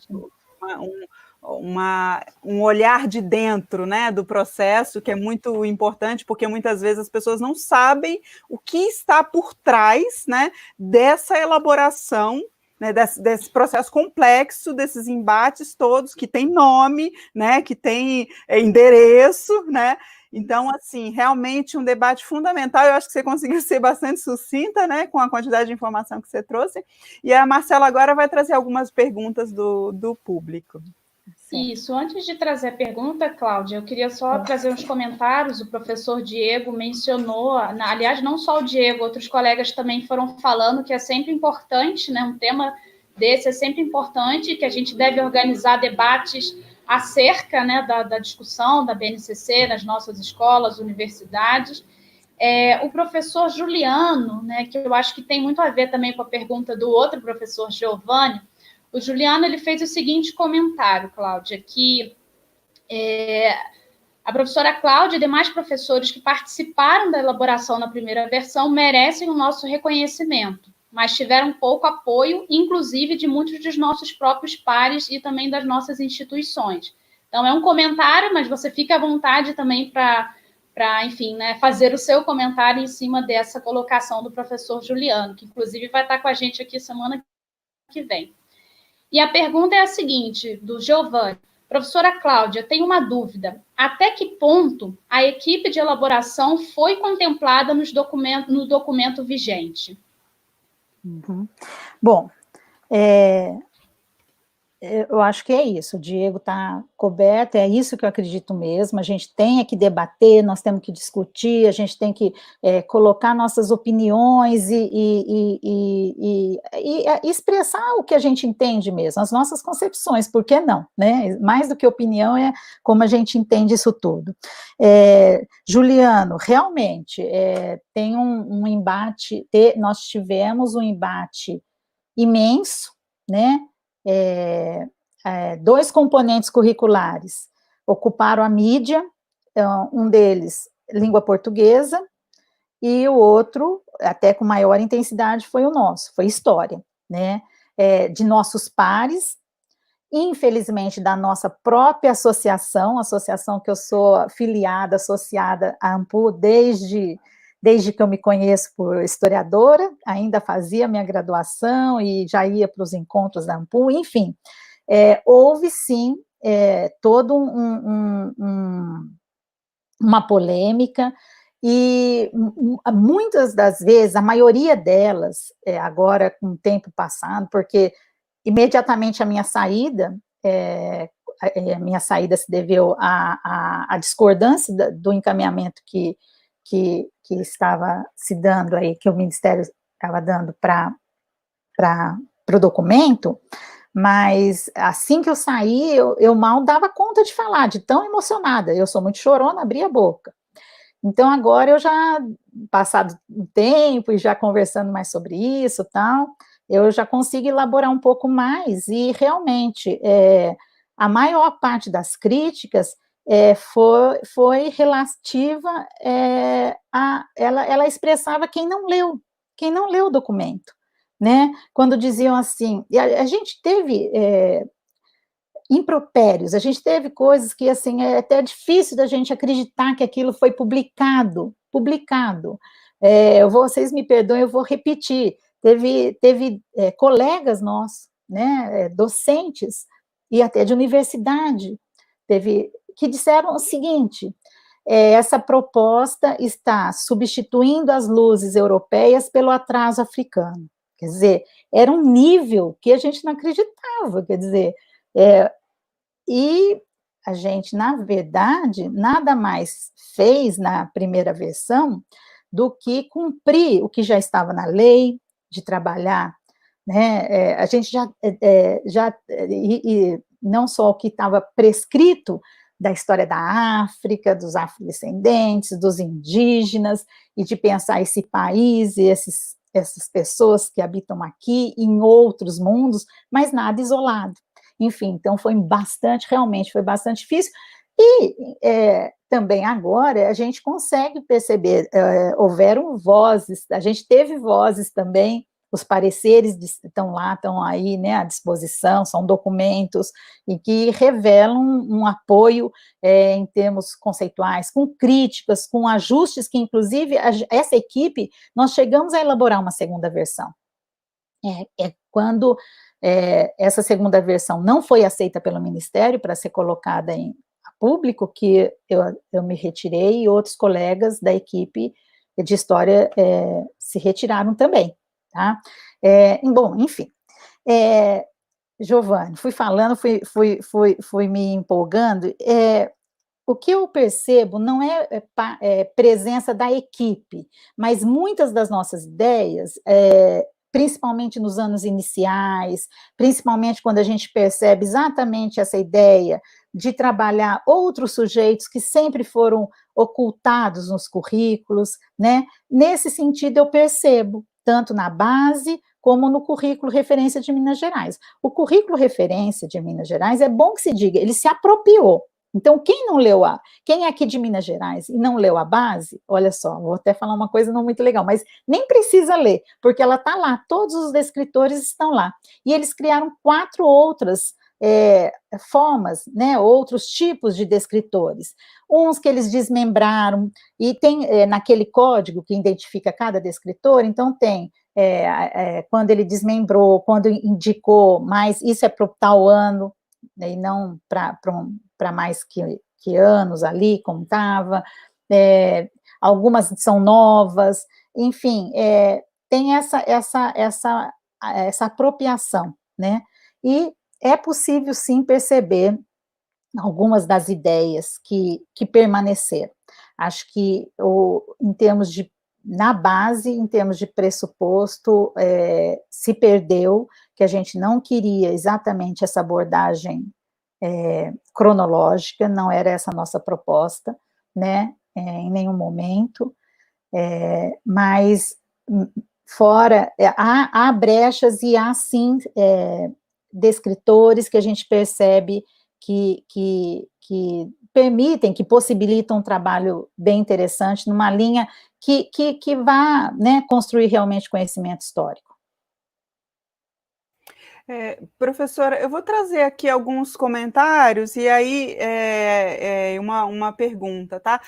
A: um olhar de dentro, né, do processo, que é muito importante, porque muitas vezes as pessoas não sabem o que está por trás, né, dessa elaboração, né, desse processo complexo, desses embates todos, que tem nome, né, que tem endereço, né. Então, assim, realmente um debate fundamental. Eu acho que você conseguiu ser bastante sucinta, né, com a quantidade de informação que você trouxe, e a Marcela agora vai trazer algumas perguntas do público.
B: Isso, antes de trazer a pergunta, Cláudia, eu queria só trazer uns comentários. O professor Diego mencionou, aliás, não só o Diego, outros colegas também foram falando que é sempre importante, né, um tema desse é sempre importante, que a gente deve organizar debates acerca, né, da discussão da BNCC nas nossas escolas, universidades. O professor Juliano, né, que eu acho que tem muito a ver também com a pergunta do outro professor Giovanni. O Juliano ele fez o seguinte comentário, Cláudia, que a professora Cláudia e demais professores que participaram da elaboração na primeira versão merecem o nosso reconhecimento, mas tiveram pouco apoio, inclusive de muitos dos nossos próprios pares e também das nossas instituições. Então, é um comentário, mas você fica à vontade também para enfim, né, fazer o seu comentário em cima dessa colocação do professor Juliano, que inclusive vai estar com a gente aqui semana que vem. E a pergunta é a seguinte, do Giovanni. Professora Cláudia, tenho uma dúvida. Até que ponto a equipe de elaboração foi contemplada no documento vigente?
C: Uhum. Bom, Eu acho que é isso, o Diego está coberto, é isso que eu acredito mesmo, a gente tem que debater, nós temos que discutir, a gente tem que colocar nossas opiniões e expressar o que a gente entende mesmo, as nossas concepções, por que não, né? Mais do que opinião é como a gente entende isso tudo. Juliano, realmente, tem um embate, nós tivemos um embate imenso, né? Dois componentes curriculares ocuparam a mídia, um deles, língua portuguesa, e o outro, até com maior intensidade, foi o nosso, foi história, né? De nossos pares, infelizmente, da nossa própria associação que eu sou filiada, associada à AMPU desde que eu me conheço por historiadora, ainda fazia minha graduação e já ia para os encontros da AMPU, enfim, houve sim todo uma polêmica, e muitas das vezes, a maioria delas, agora com o tempo passando, porque imediatamente a minha saída se deveu à discordância do encaminhamento que estava se dando aí, que o Ministério estava dando para o documento, mas assim que eu saí, eu mal dava conta de falar, de tão emocionada, eu sou muito chorona, abria a boca. Então, agora eu já, passado um tempo, e já conversando mais sobre isso, tal, eu já consigo elaborar um pouco mais, e realmente, a maior parte das críticas foi relativa ela expressava quem não leu o documento, né? Quando diziam assim, e a gente teve impropérios, a gente teve coisas que, assim, é até difícil da gente acreditar que aquilo foi publicado. Vocês me perdoem, eu vou repetir, teve colegas nossos, né, docentes, e até de universidade, que disseram o seguinte: essa proposta está substituindo as luzes europeias pelo atraso africano. Quer dizer, era um nível que a gente não acreditava, quer dizer, e a gente, na verdade, nada mais fez na primeira versão do que cumprir o que já estava na lei, de trabalhar, né? A gente não só o que estava prescrito da história da África, dos afrodescendentes, dos indígenas, e de pensar esse país e essas pessoas que habitam aqui em outros mundos, mas nada isolado. Enfim, então realmente foi bastante difícil, e também agora a gente consegue perceber, houveram vozes, a gente teve vozes também, os pareceres estão aí, né, à disposição, são documentos, e que revelam um apoio em termos conceituais, com críticas, com ajustes, que inclusive essa equipe, nós chegamos a elaborar uma segunda versão. Quando essa segunda versão não foi aceita pelo Ministério para ser colocada em público, que eu me retirei, e outros colegas da equipe de História se retiraram também, tá? Bom, enfim, Giovanni, fui falando, fui me empolgando, o que eu percebo não é presença da equipe, mas muitas das nossas ideias, principalmente nos anos iniciais, principalmente quando a gente percebe exatamente essa ideia de trabalhar outros sujeitos que sempre foram ocultados nos currículos, né? Nesse sentido, eu percebo, tanto na base como no currículo referência de Minas Gerais. O currículo referência de Minas Gerais, é bom que se diga, ele se apropriou. Então, quem é aqui de Minas Gerais e não leu a base, olha só, vou até falar uma coisa não muito legal, mas nem precisa ler, porque ela está lá, todos os descritores estão lá. E eles criaram 4 outras formas, né, outros tipos de descritores. Uns que eles desmembraram, e tem naquele código que identifica cada descritor, então tem quando ele desmembrou, quando indicou, mas isso é para o tal ano, e não para mais que anos ali, como estava, algumas são novas, enfim, tem essa apropriação, né? E é possível, sim, perceber algumas das ideias que permaneceram. Acho que, em termos de, na base, em termos de pressuposto, se perdeu, que a gente não queria exatamente essa abordagem cronológica, não era essa a nossa proposta, né, em nenhum momento, mas fora, há brechas e há, sim, descritores que a gente percebe que permitem, que possibilitam um trabalho bem interessante, numa linha que vá, né, construir realmente conhecimento histórico.
A: Professora, eu vou trazer aqui alguns comentários e aí uma pergunta, tá?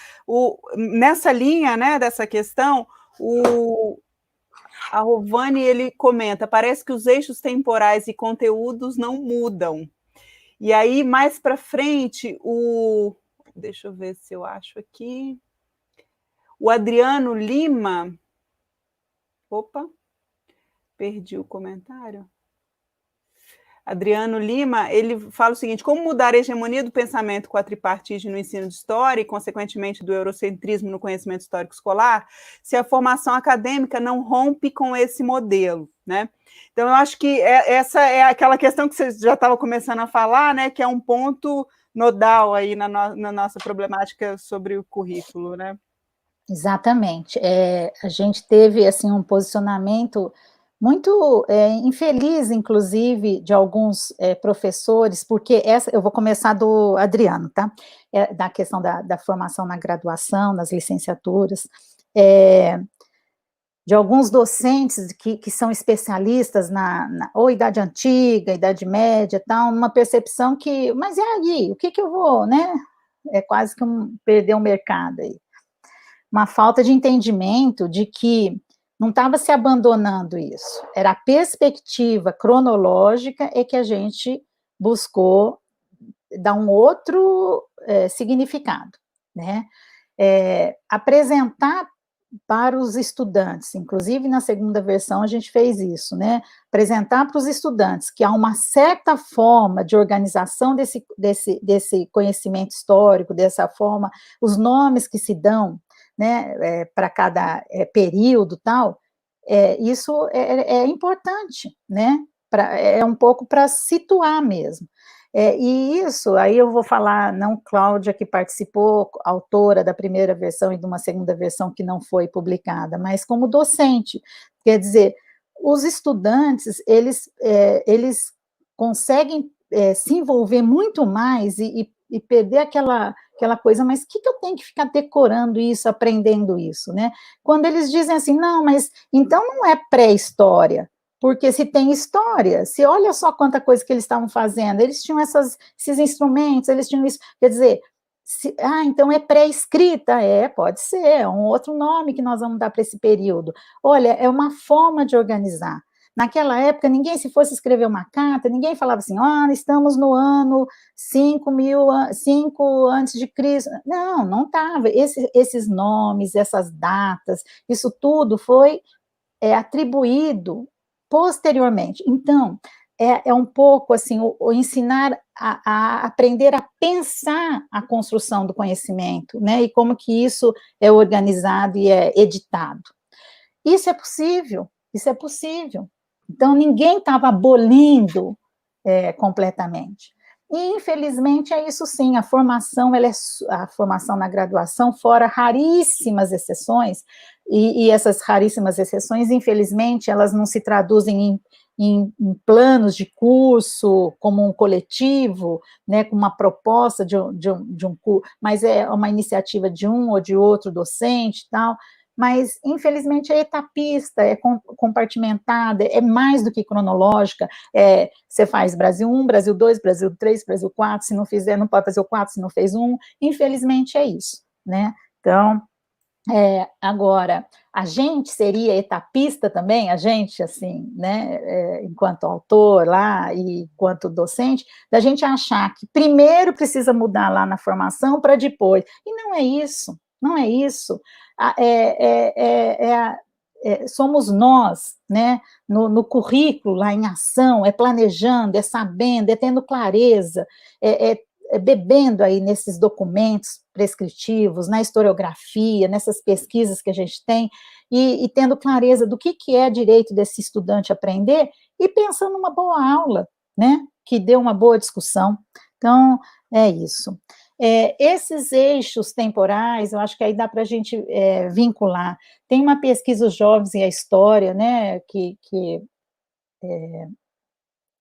A: Nessa linha, né, dessa questão, a Rovani, ele comenta, parece que os eixos temporais e conteúdos não mudam. E aí, mais para frente, deixa eu ver se eu acho aqui, o Adriano Lima, opa, perdi o comentário. Adriano Lima, ele fala o seguinte: como mudar a hegemonia do pensamento quatripartite no ensino de história e, consequentemente, do eurocentrismo no conhecimento histórico escolar, se a formação acadêmica não rompe com esse modelo, né? Então, eu acho que essa é aquela questão que você já estava começando a falar, né, que é um ponto nodal aí na nossa problemática sobre o currículo, né?
C: Exatamente. A gente teve, assim, um posicionamento muito infeliz, inclusive, de alguns professores, porque eu vou começar do Adriano, tá? Da questão da formação na graduação, nas licenciaturas, de alguns docentes que são especialistas ou Idade Antiga, Idade Média, tal, numa percepção que, mas e aí, o que eu vou, né? É quase que perder o mercado aí. Uma falta de entendimento de que não estava se abandonando isso, era a perspectiva cronológica que a gente buscou dar um outro significado, né? Apresentar para os estudantes, inclusive na segunda versão a gente fez isso, né? Apresentar para os estudantes que há uma certa forma de organização desse conhecimento histórico, dessa forma, os nomes que se dão, né, para cada período, tal, isso é importante, né, é um pouco para situar mesmo. E isso, aí eu vou falar, não Cláudia, que participou, autora da primeira versão e de uma segunda versão que não foi publicada, mas como docente, quer dizer, os estudantes, eles conseguem se envolver muito mais e perder aquela coisa, mas o que eu tenho que ficar decorando isso, aprendendo isso, né? Quando eles dizem assim, não, mas então não é pré-história, porque se tem história, se olha só quanta coisa que eles estavam fazendo, eles tinham esses instrumentos, eles tinham isso, quer dizer, então é pré-escrita, pode ser, é um outro nome que nós vamos dar para esse período. Olha, é uma forma de organizar. Naquela época, ninguém, se fosse escrever uma carta, ninguém falava assim, estamos no ano 5 antes de Cristo. Não estava. Esses nomes, essas datas, isso tudo foi atribuído posteriormente. Então, é um pouco assim, o ensinar a aprender a pensar a construção do conhecimento, né, e como que isso é organizado e é editado. Isso é possível. Então, ninguém estava abolindo completamente. E, infelizmente, é isso sim, a formação na graduação, fora raríssimas exceções, e essas raríssimas exceções, infelizmente, elas não se traduzem em planos de curso, como um coletivo, né, com uma proposta de um curso, mas é uma iniciativa de um ou de outro docente e tal, mas, infelizmente, é etapista, é compartimentada, é mais do que cronológica, você faz Brasil 1, Brasil 2, Brasil 3, Brasil 4, se não fizer, não pode fazer o 4, se não fez 1, infelizmente é isso, né? Então, agora, a gente seria etapista também, a gente, assim, né, enquanto autor lá e enquanto docente, da gente achar que primeiro precisa mudar lá na formação para depois, e não é isso, não é isso. somos nós, né, no currículo, lá em ação, planejando, sabendo, tendo clareza, bebendo aí nesses documentos prescritivos, na historiografia, nessas pesquisas que a gente tem, e tendo clareza do que é direito desse estudante aprender, e pensando numa boa aula, né, que dê uma boa discussão. Então, é isso. Esses eixos temporais, eu acho que aí dá para a gente vincular. Tem uma pesquisa, Os Jovens e a História, né, que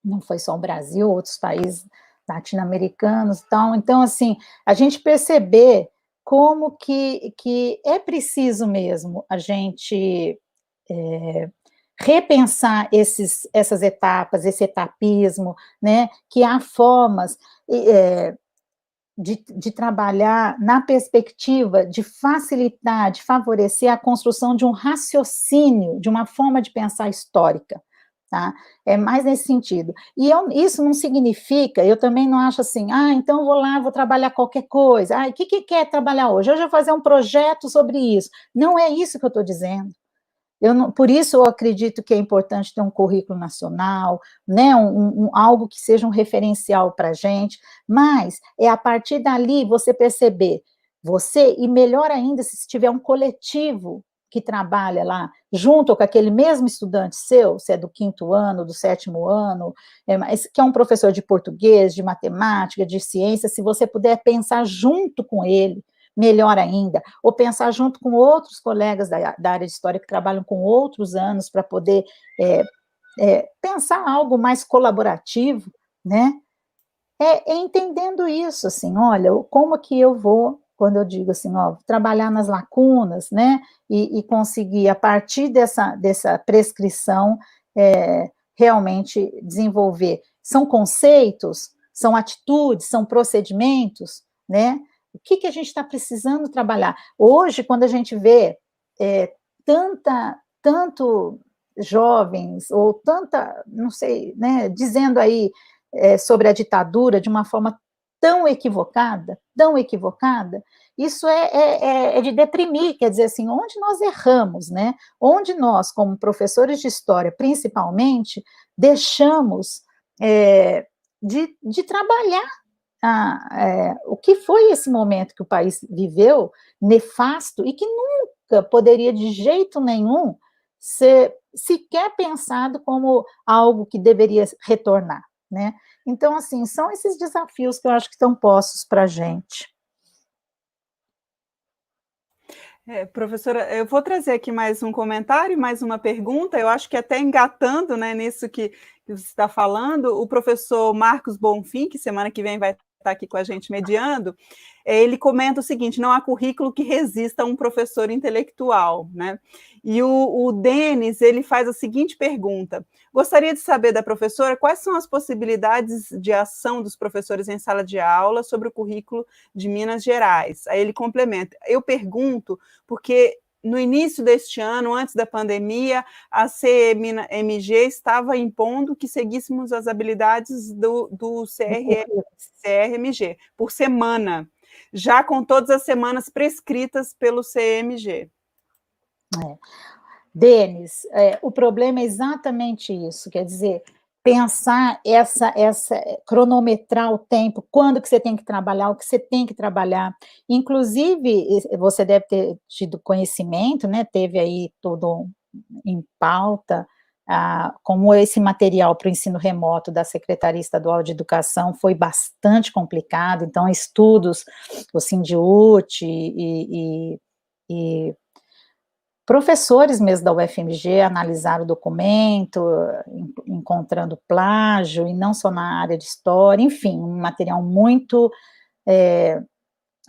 C: não foi só o Brasil, outros países latino-americanos, então, assim, a gente perceber como que é preciso mesmo a gente repensar essas etapas, esse etapismo, né, que há formas de trabalhar na perspectiva de facilitar, de favorecer a construção de um raciocínio, de uma forma de pensar histórica, tá? É mais nesse sentido. E isso não significa, eu também não acho assim, então vou lá, vou trabalhar qualquer coisa, o que quer trabalhar hoje? Hoje eu vou fazer um projeto sobre isso. Não é isso que eu estou dizendo. Por isso eu acredito que é importante ter um currículo nacional, né, algo que seja um referencial para a gente, mas é a partir dali você perceber, e melhor ainda se tiver um coletivo que trabalha lá, junto com aquele mesmo estudante seu, se é do 5º ano, do 7º ano, que é um professor de português, de matemática, de ciência, se você puder pensar junto com ele, melhor ainda, ou pensar junto com outros colegas da área de história que trabalham com outros anos para poder pensar algo mais colaborativo, né? Entendendo isso, assim, olha, como que eu vou, quando eu digo assim, trabalhar nas lacunas, né, e conseguir, a partir dessa prescrição, realmente desenvolver. São conceitos, são atitudes, são procedimentos, né? O que a gente está precisando trabalhar? Hoje, quando a gente vê tanto jovens, ou tanta, não sei, né, dizendo aí sobre a ditadura de uma forma tão equivocada, isso é de deprimir, quer dizer assim, onde nós erramos, né? Onde nós, como professores de história, principalmente, deixamos de trabalhar o que foi esse momento que o país viveu, nefasto, e que nunca poderia, de jeito nenhum, ser sequer pensado como algo que deveria retornar, né? Então, assim, são esses desafios que eu acho que estão postos para a gente.
A: Professora, eu vou trazer aqui mais um comentário, mais uma pergunta, eu acho que até engatando, né, nisso que você está falando, o professor Marcos Bonfim, que semana que vem vai estar aqui com a gente mediando, ele comenta o seguinte: não há currículo que resista a um professor intelectual, né? E o Denis, ele faz a seguinte pergunta: gostaria de saber da professora quais são as possibilidades de ação dos professores em sala de aula sobre o currículo de Minas Gerais. Aí ele complementa: eu pergunto porque no início deste ano, antes da pandemia, a CMG estava impondo que seguíssemos as habilidades do CRMG por semana, já com todas as semanas prescritas pelo CMG.
C: Denis, o problema é exatamente isso, quer dizer, pensar cronometrar o tempo, quando que você tem que trabalhar, o que você tem que trabalhar. Inclusive, você deve ter tido conhecimento, né? Teve aí tudo em pauta, como esse material para o ensino remoto da Secretaria Estadual de Educação foi bastante complicado, então estudos, o Sindiut e professores mesmo da UFMG analisaram o documento, encontrando plágio, e não só na área de história, enfim, um material muito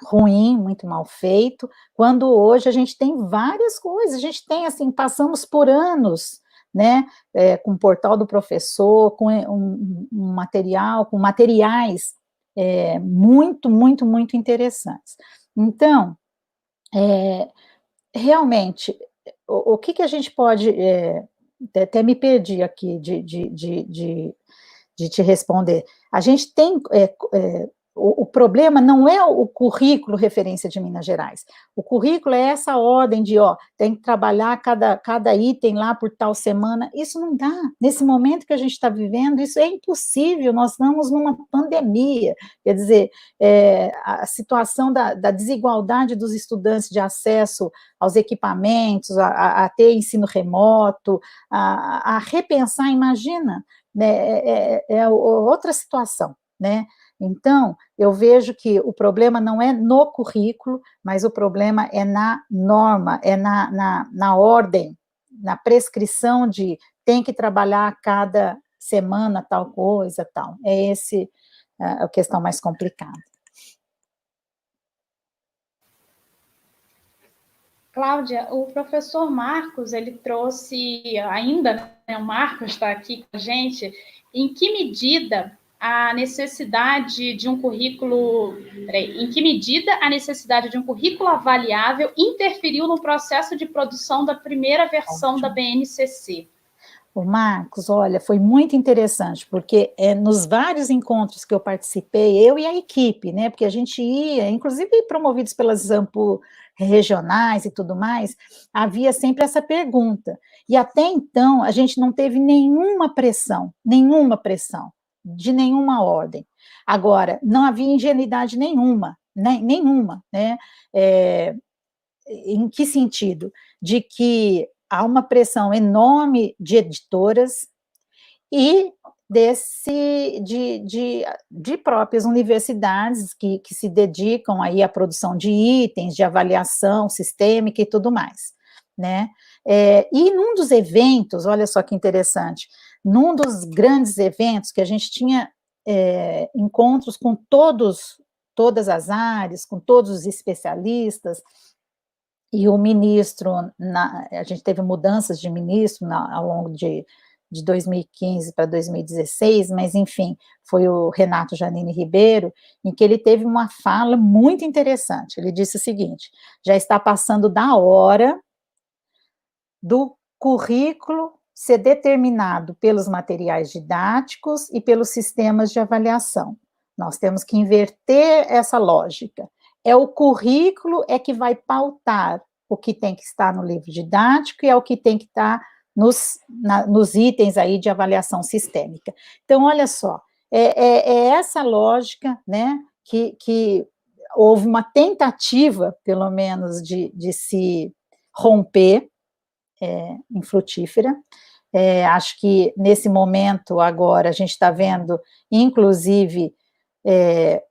C: ruim, muito mal feito, quando hoje a gente tem várias coisas, a gente tem, assim, passamos por anos, né, com o portal do professor, com um material, com materiais muito, muito, muito interessantes. Então, realmente, o que a gente pode, até me perdi aqui de te responder, a gente tem o problema não é o currículo referência de Minas Gerais. O currículo é essa ordem de, tem que trabalhar cada item lá por tal semana. Isso não dá. Nesse momento que a gente está vivendo, isso é impossível. Nós estamos numa pandemia. Quer dizer, a situação da desigualdade dos estudantes de acesso aos equipamentos, a ter ensino remoto, a repensar, imagina, né, outra situação, né? Então, eu vejo que o problema não é no currículo, mas o problema é na norma, é na ordem, na prescrição de tem que trabalhar cada semana tal coisa, tal. É esse a questão mais complicada.
B: Cláudia, o professor Marcos, ele trouxe ainda, né, o Marcos está aqui com a gente, em que medida a necessidade de um currículo, em que medida a necessidade de um currículo avaliável interferiu no processo de produção da primeira versão da BNCC?
C: O Marcos, olha, foi muito interessante, porque nos vários encontros que eu participei, eu e a equipe, né, porque a gente ia, inclusive promovidos pelas ZAMPO regionais e tudo mais, havia sempre essa pergunta, e até então a gente não teve nenhuma pressão, de nenhuma ordem. Agora, não havia ingenuidade nenhuma, né, em que sentido? De que há uma pressão enorme de editoras e de próprias universidades que se dedicam aí à produção de itens, de avaliação sistêmica e tudo mais, né? E num dos eventos, olha só que interessante, num dos grandes eventos que a gente tinha encontros com todas as áreas, com todos os especialistas, e o ministro, a gente teve mudanças de ministro ao longo de 2015 para 2016, mas enfim, foi o Renato Janine Ribeiro, em que ele teve uma fala muito interessante. Ele disse o seguinte: já está passando da hora do currículo ser determinado pelos materiais didáticos e pelos sistemas de avaliação. Nós temos que inverter essa lógica. É o currículo que vai pautar o que tem que estar no livro didático e é o que tem que estar nos itens aí de avaliação sistêmica. Então, olha só, essa lógica, né, que houve uma tentativa, pelo menos, de se romper, infrutífera. Acho que nesse momento agora a gente está vendo, inclusive,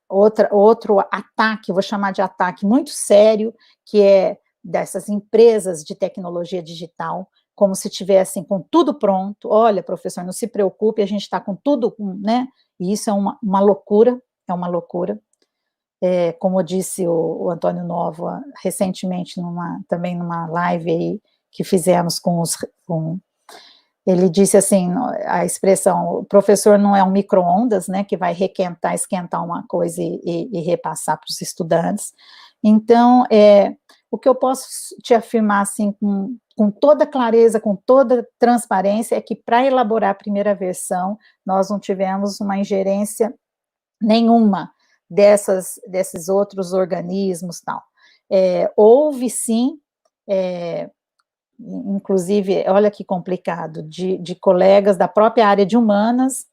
C: outro ataque, vou chamar de ataque muito sério, que é dessas empresas de tecnologia digital, como se tivessem com tudo pronto. Olha, professor, não se preocupe, a gente está com tudo, né? E isso é uma loucura, como disse o Antônio Novo recentemente, também numa live aí que fizemos ele disse assim, a expressão, o professor não é um micro-ondas, né, que vai esquentar uma coisa e repassar para os estudantes. Então, o que eu posso te afirmar, assim, com toda clareza, com toda transparência, é que para elaborar a primeira versão, nós não tivemos uma ingerência nenhuma desses outros organismos, tal. Houve, sim, inclusive, olha que complicado, de colegas da própria área de humanas,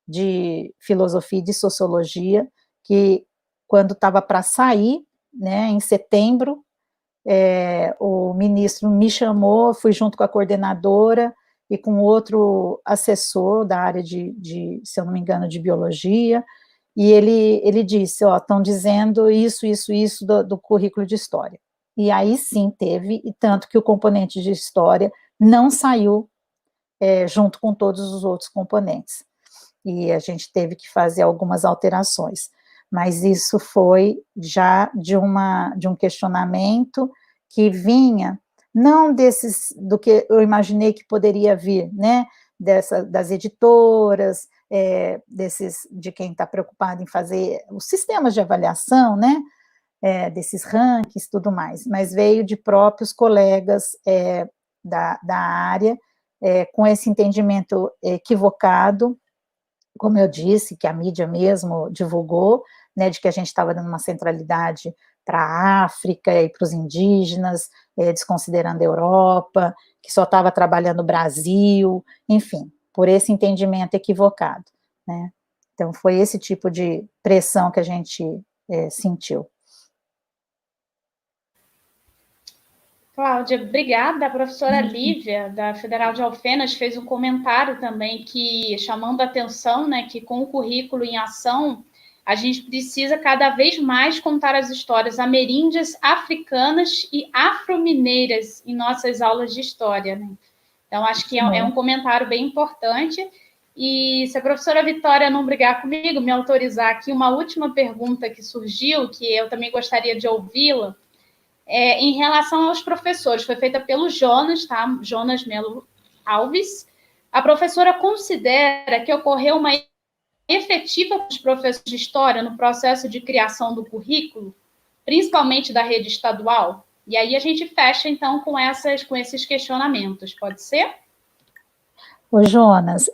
C: de filosofia e de sociologia, que quando estava para sair, né, em setembro, o ministro me chamou, fui junto com a coordenadora e com outro assessor da área se eu não me engano, de biologia, e ele disse, estão dizendo isso do currículo de história. E aí sim teve, e tanto que o componente de história não saiu junto com todos os outros componentes. E a gente teve que fazer algumas alterações. Mas isso foi já de um questionamento que vinha, não do que eu imaginei que poderia vir, né, das editoras, de quem está preocupado em fazer os sistemas de avaliação, né, desses rankings e tudo mais, mas veio de próprios colegas da área, com esse entendimento equivocado, como eu disse, que a mídia mesmo divulgou, né, de que a gente estava dando uma centralidade para a África e para os indígenas, desconsiderando a Europa, que só estava trabalhando o Brasil, enfim, por esse entendimento equivocado, né? Então, foi esse tipo de pressão que a gente sentiu.
B: Cláudia, obrigada. A professora Lívia, da Federal de Alfenas, fez um comentário também que, chamando a atenção, né, que com o currículo em ação, a gente precisa cada vez mais contar as histórias ameríndias, africanas e afro-mineiras em nossas aulas de história, né? Então, acho que é um comentário bem importante. E se a professora Vitória não brigar comigo, me autorizar aqui uma última pergunta que surgiu, que eu também gostaria de ouvi-la, em relação aos professores, foi feita pelo Jonas, tá? Jonas Melo Alves. A professora considera que ocorreu uma efetiva dos professores de história no processo de criação do currículo, principalmente da rede estadual? E aí a gente fecha, então, com esses questionamentos, pode ser?
C: Ô, Jonas,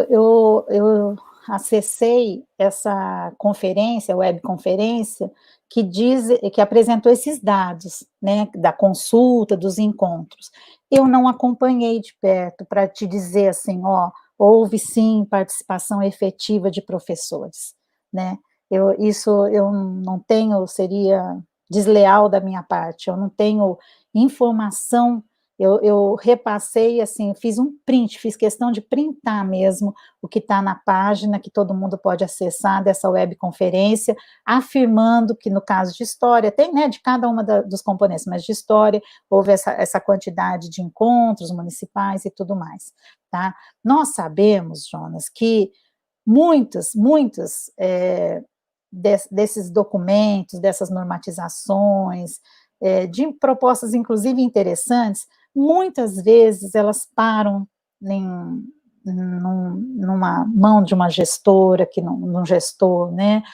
C: eu acessei essa conferência, webconferência, que apresentou esses dados, né, da consulta, dos encontros. Eu não acompanhei de perto para te dizer assim, ó, houve sim participação efetiva de professores, né? Isso eu não tenho, seria desleal da minha parte, eu não tenho informação. Eu repassei, assim, fiz um print, fiz questão de printar mesmo o que está na página, que todo mundo pode acessar dessa webconferência, afirmando que no caso de história, tem, né, de cada uma dos componentes, mas de história, houve essa quantidade de encontros municipais e tudo mais, tá? Nós sabemos, Jonas, que muitos desses documentos, dessas normatizações, de propostas, inclusive, interessantes, muitas vezes elas param numa mão de uma gestora, num gestor, né,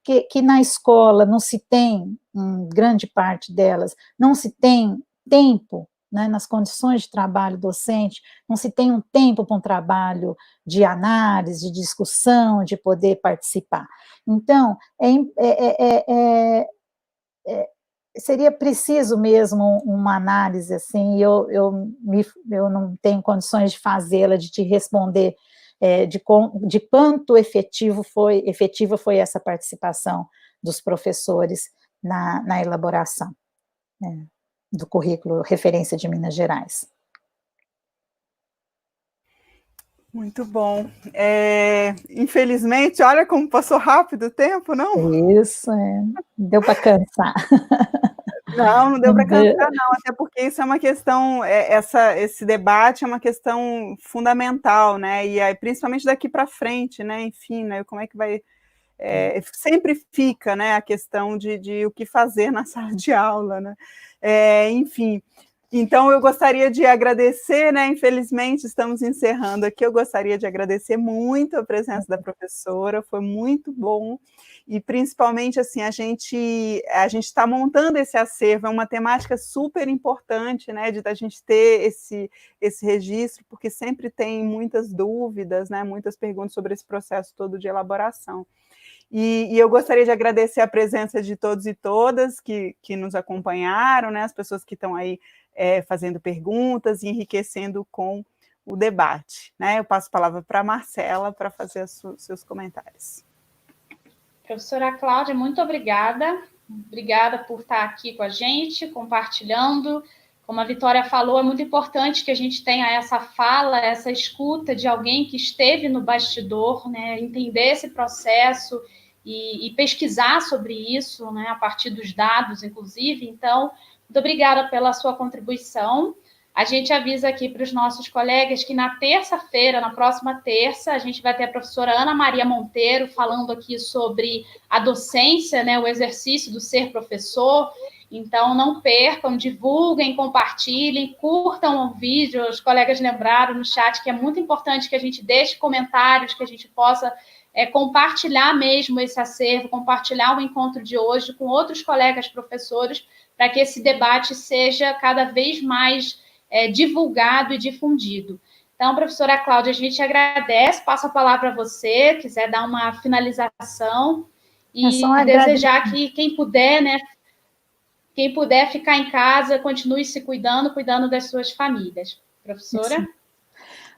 C: que na escola não se tem, em grande parte delas, não se tem tempo, né, nas condições de trabalho docente, não se tem um tempo para um trabalho de análise, de discussão, de poder participar. Então, seria preciso mesmo uma análise, assim, eu não tenho condições de fazê-la, de te responder de quanto efetiva foi essa participação dos professores na elaboração, né, do currículo referência de Minas Gerais.
A: Muito bom. Infelizmente, olha como passou rápido o tempo, não?
C: Isso, deu para cansar.
A: Não deu para cansar, não, até porque isso é uma questão, esse debate é uma questão fundamental, né? E aí, principalmente daqui para frente, né? Enfim, né? Como é que vai. Sempre fica, né, a questão de o que fazer na sala de aula, né? Enfim. Então, eu gostaria de agradecer, né? Infelizmente, estamos encerrando aqui. Eu gostaria de agradecer muito a presença da professora, foi muito bom. E, principalmente, assim, a gente está montando esse acervo, é uma temática super importante, né? Da gente ter esse registro, porque sempre tem muitas dúvidas, né? Muitas perguntas sobre esse processo todo de elaboração. E eu gostaria de agradecer a presença de todos e todas que nos acompanharam, né? As pessoas que estão aí fazendo perguntas e enriquecendo com o debate, né? Eu passo a palavra para a Marcela para fazer seus comentários.
B: Professora Cláudia, muito obrigada. Obrigada por estar aqui com a gente, compartilhando. Como a Vitória falou, é muito importante que a gente tenha essa fala, essa escuta de alguém que esteve no bastidor, né? Entender esse processo e pesquisar sobre isso, né? A partir dos dados, inclusive. Então, muito obrigada pela sua contribuição. A gente avisa aqui para os nossos colegas que na terça-feira, na próxima terça, a gente vai ter a professora Ana Maria Monteiro falando aqui sobre a docência, né, o exercício do ser professor. Então, não percam, divulguem, compartilhem, curtam o vídeo. Os colegas lembraram no chat que é muito importante que a gente deixe comentários, que a gente possa compartilhar mesmo esse acervo, compartilhar o encontro de hoje com outros colegas professores, para que esse debate seja cada vez mais divulgado e difundido. Então, professora Cláudia, a gente agradece, passa a palavra a você, quiser dar uma finalização e desejar que quem puder, né, quem puder ficar em casa, continue se cuidando, cuidando das suas famílias. Professora?
C: Isso.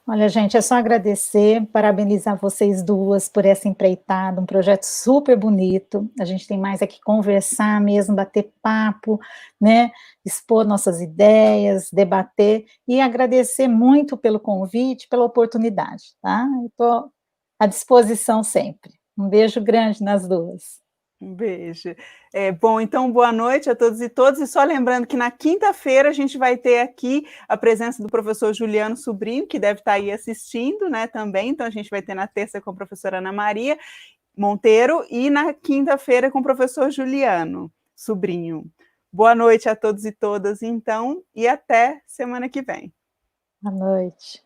C: Olha, gente, é só agradecer, parabenizar vocês duas por essa empreitada, um projeto super bonito. A gente tem mais aqui conversar mesmo, bater papo, né? Expor nossas ideias, debater e agradecer muito pelo convite, pela oportunidade, tá? Estou à disposição sempre. Um beijo grande nas duas.
A: Um beijo. Bom, então, boa noite a todos e todas, e só lembrando que na quinta-feira a gente vai ter aqui a presença do professor Juliano Sobrinho, que deve estar aí assistindo, né, também, então a gente vai ter na terça com a professora Ana Maria Monteiro, e na quinta-feira com o professor Juliano Sobrinho. Boa noite a todos e todas, então, e até semana que vem.
C: Boa noite.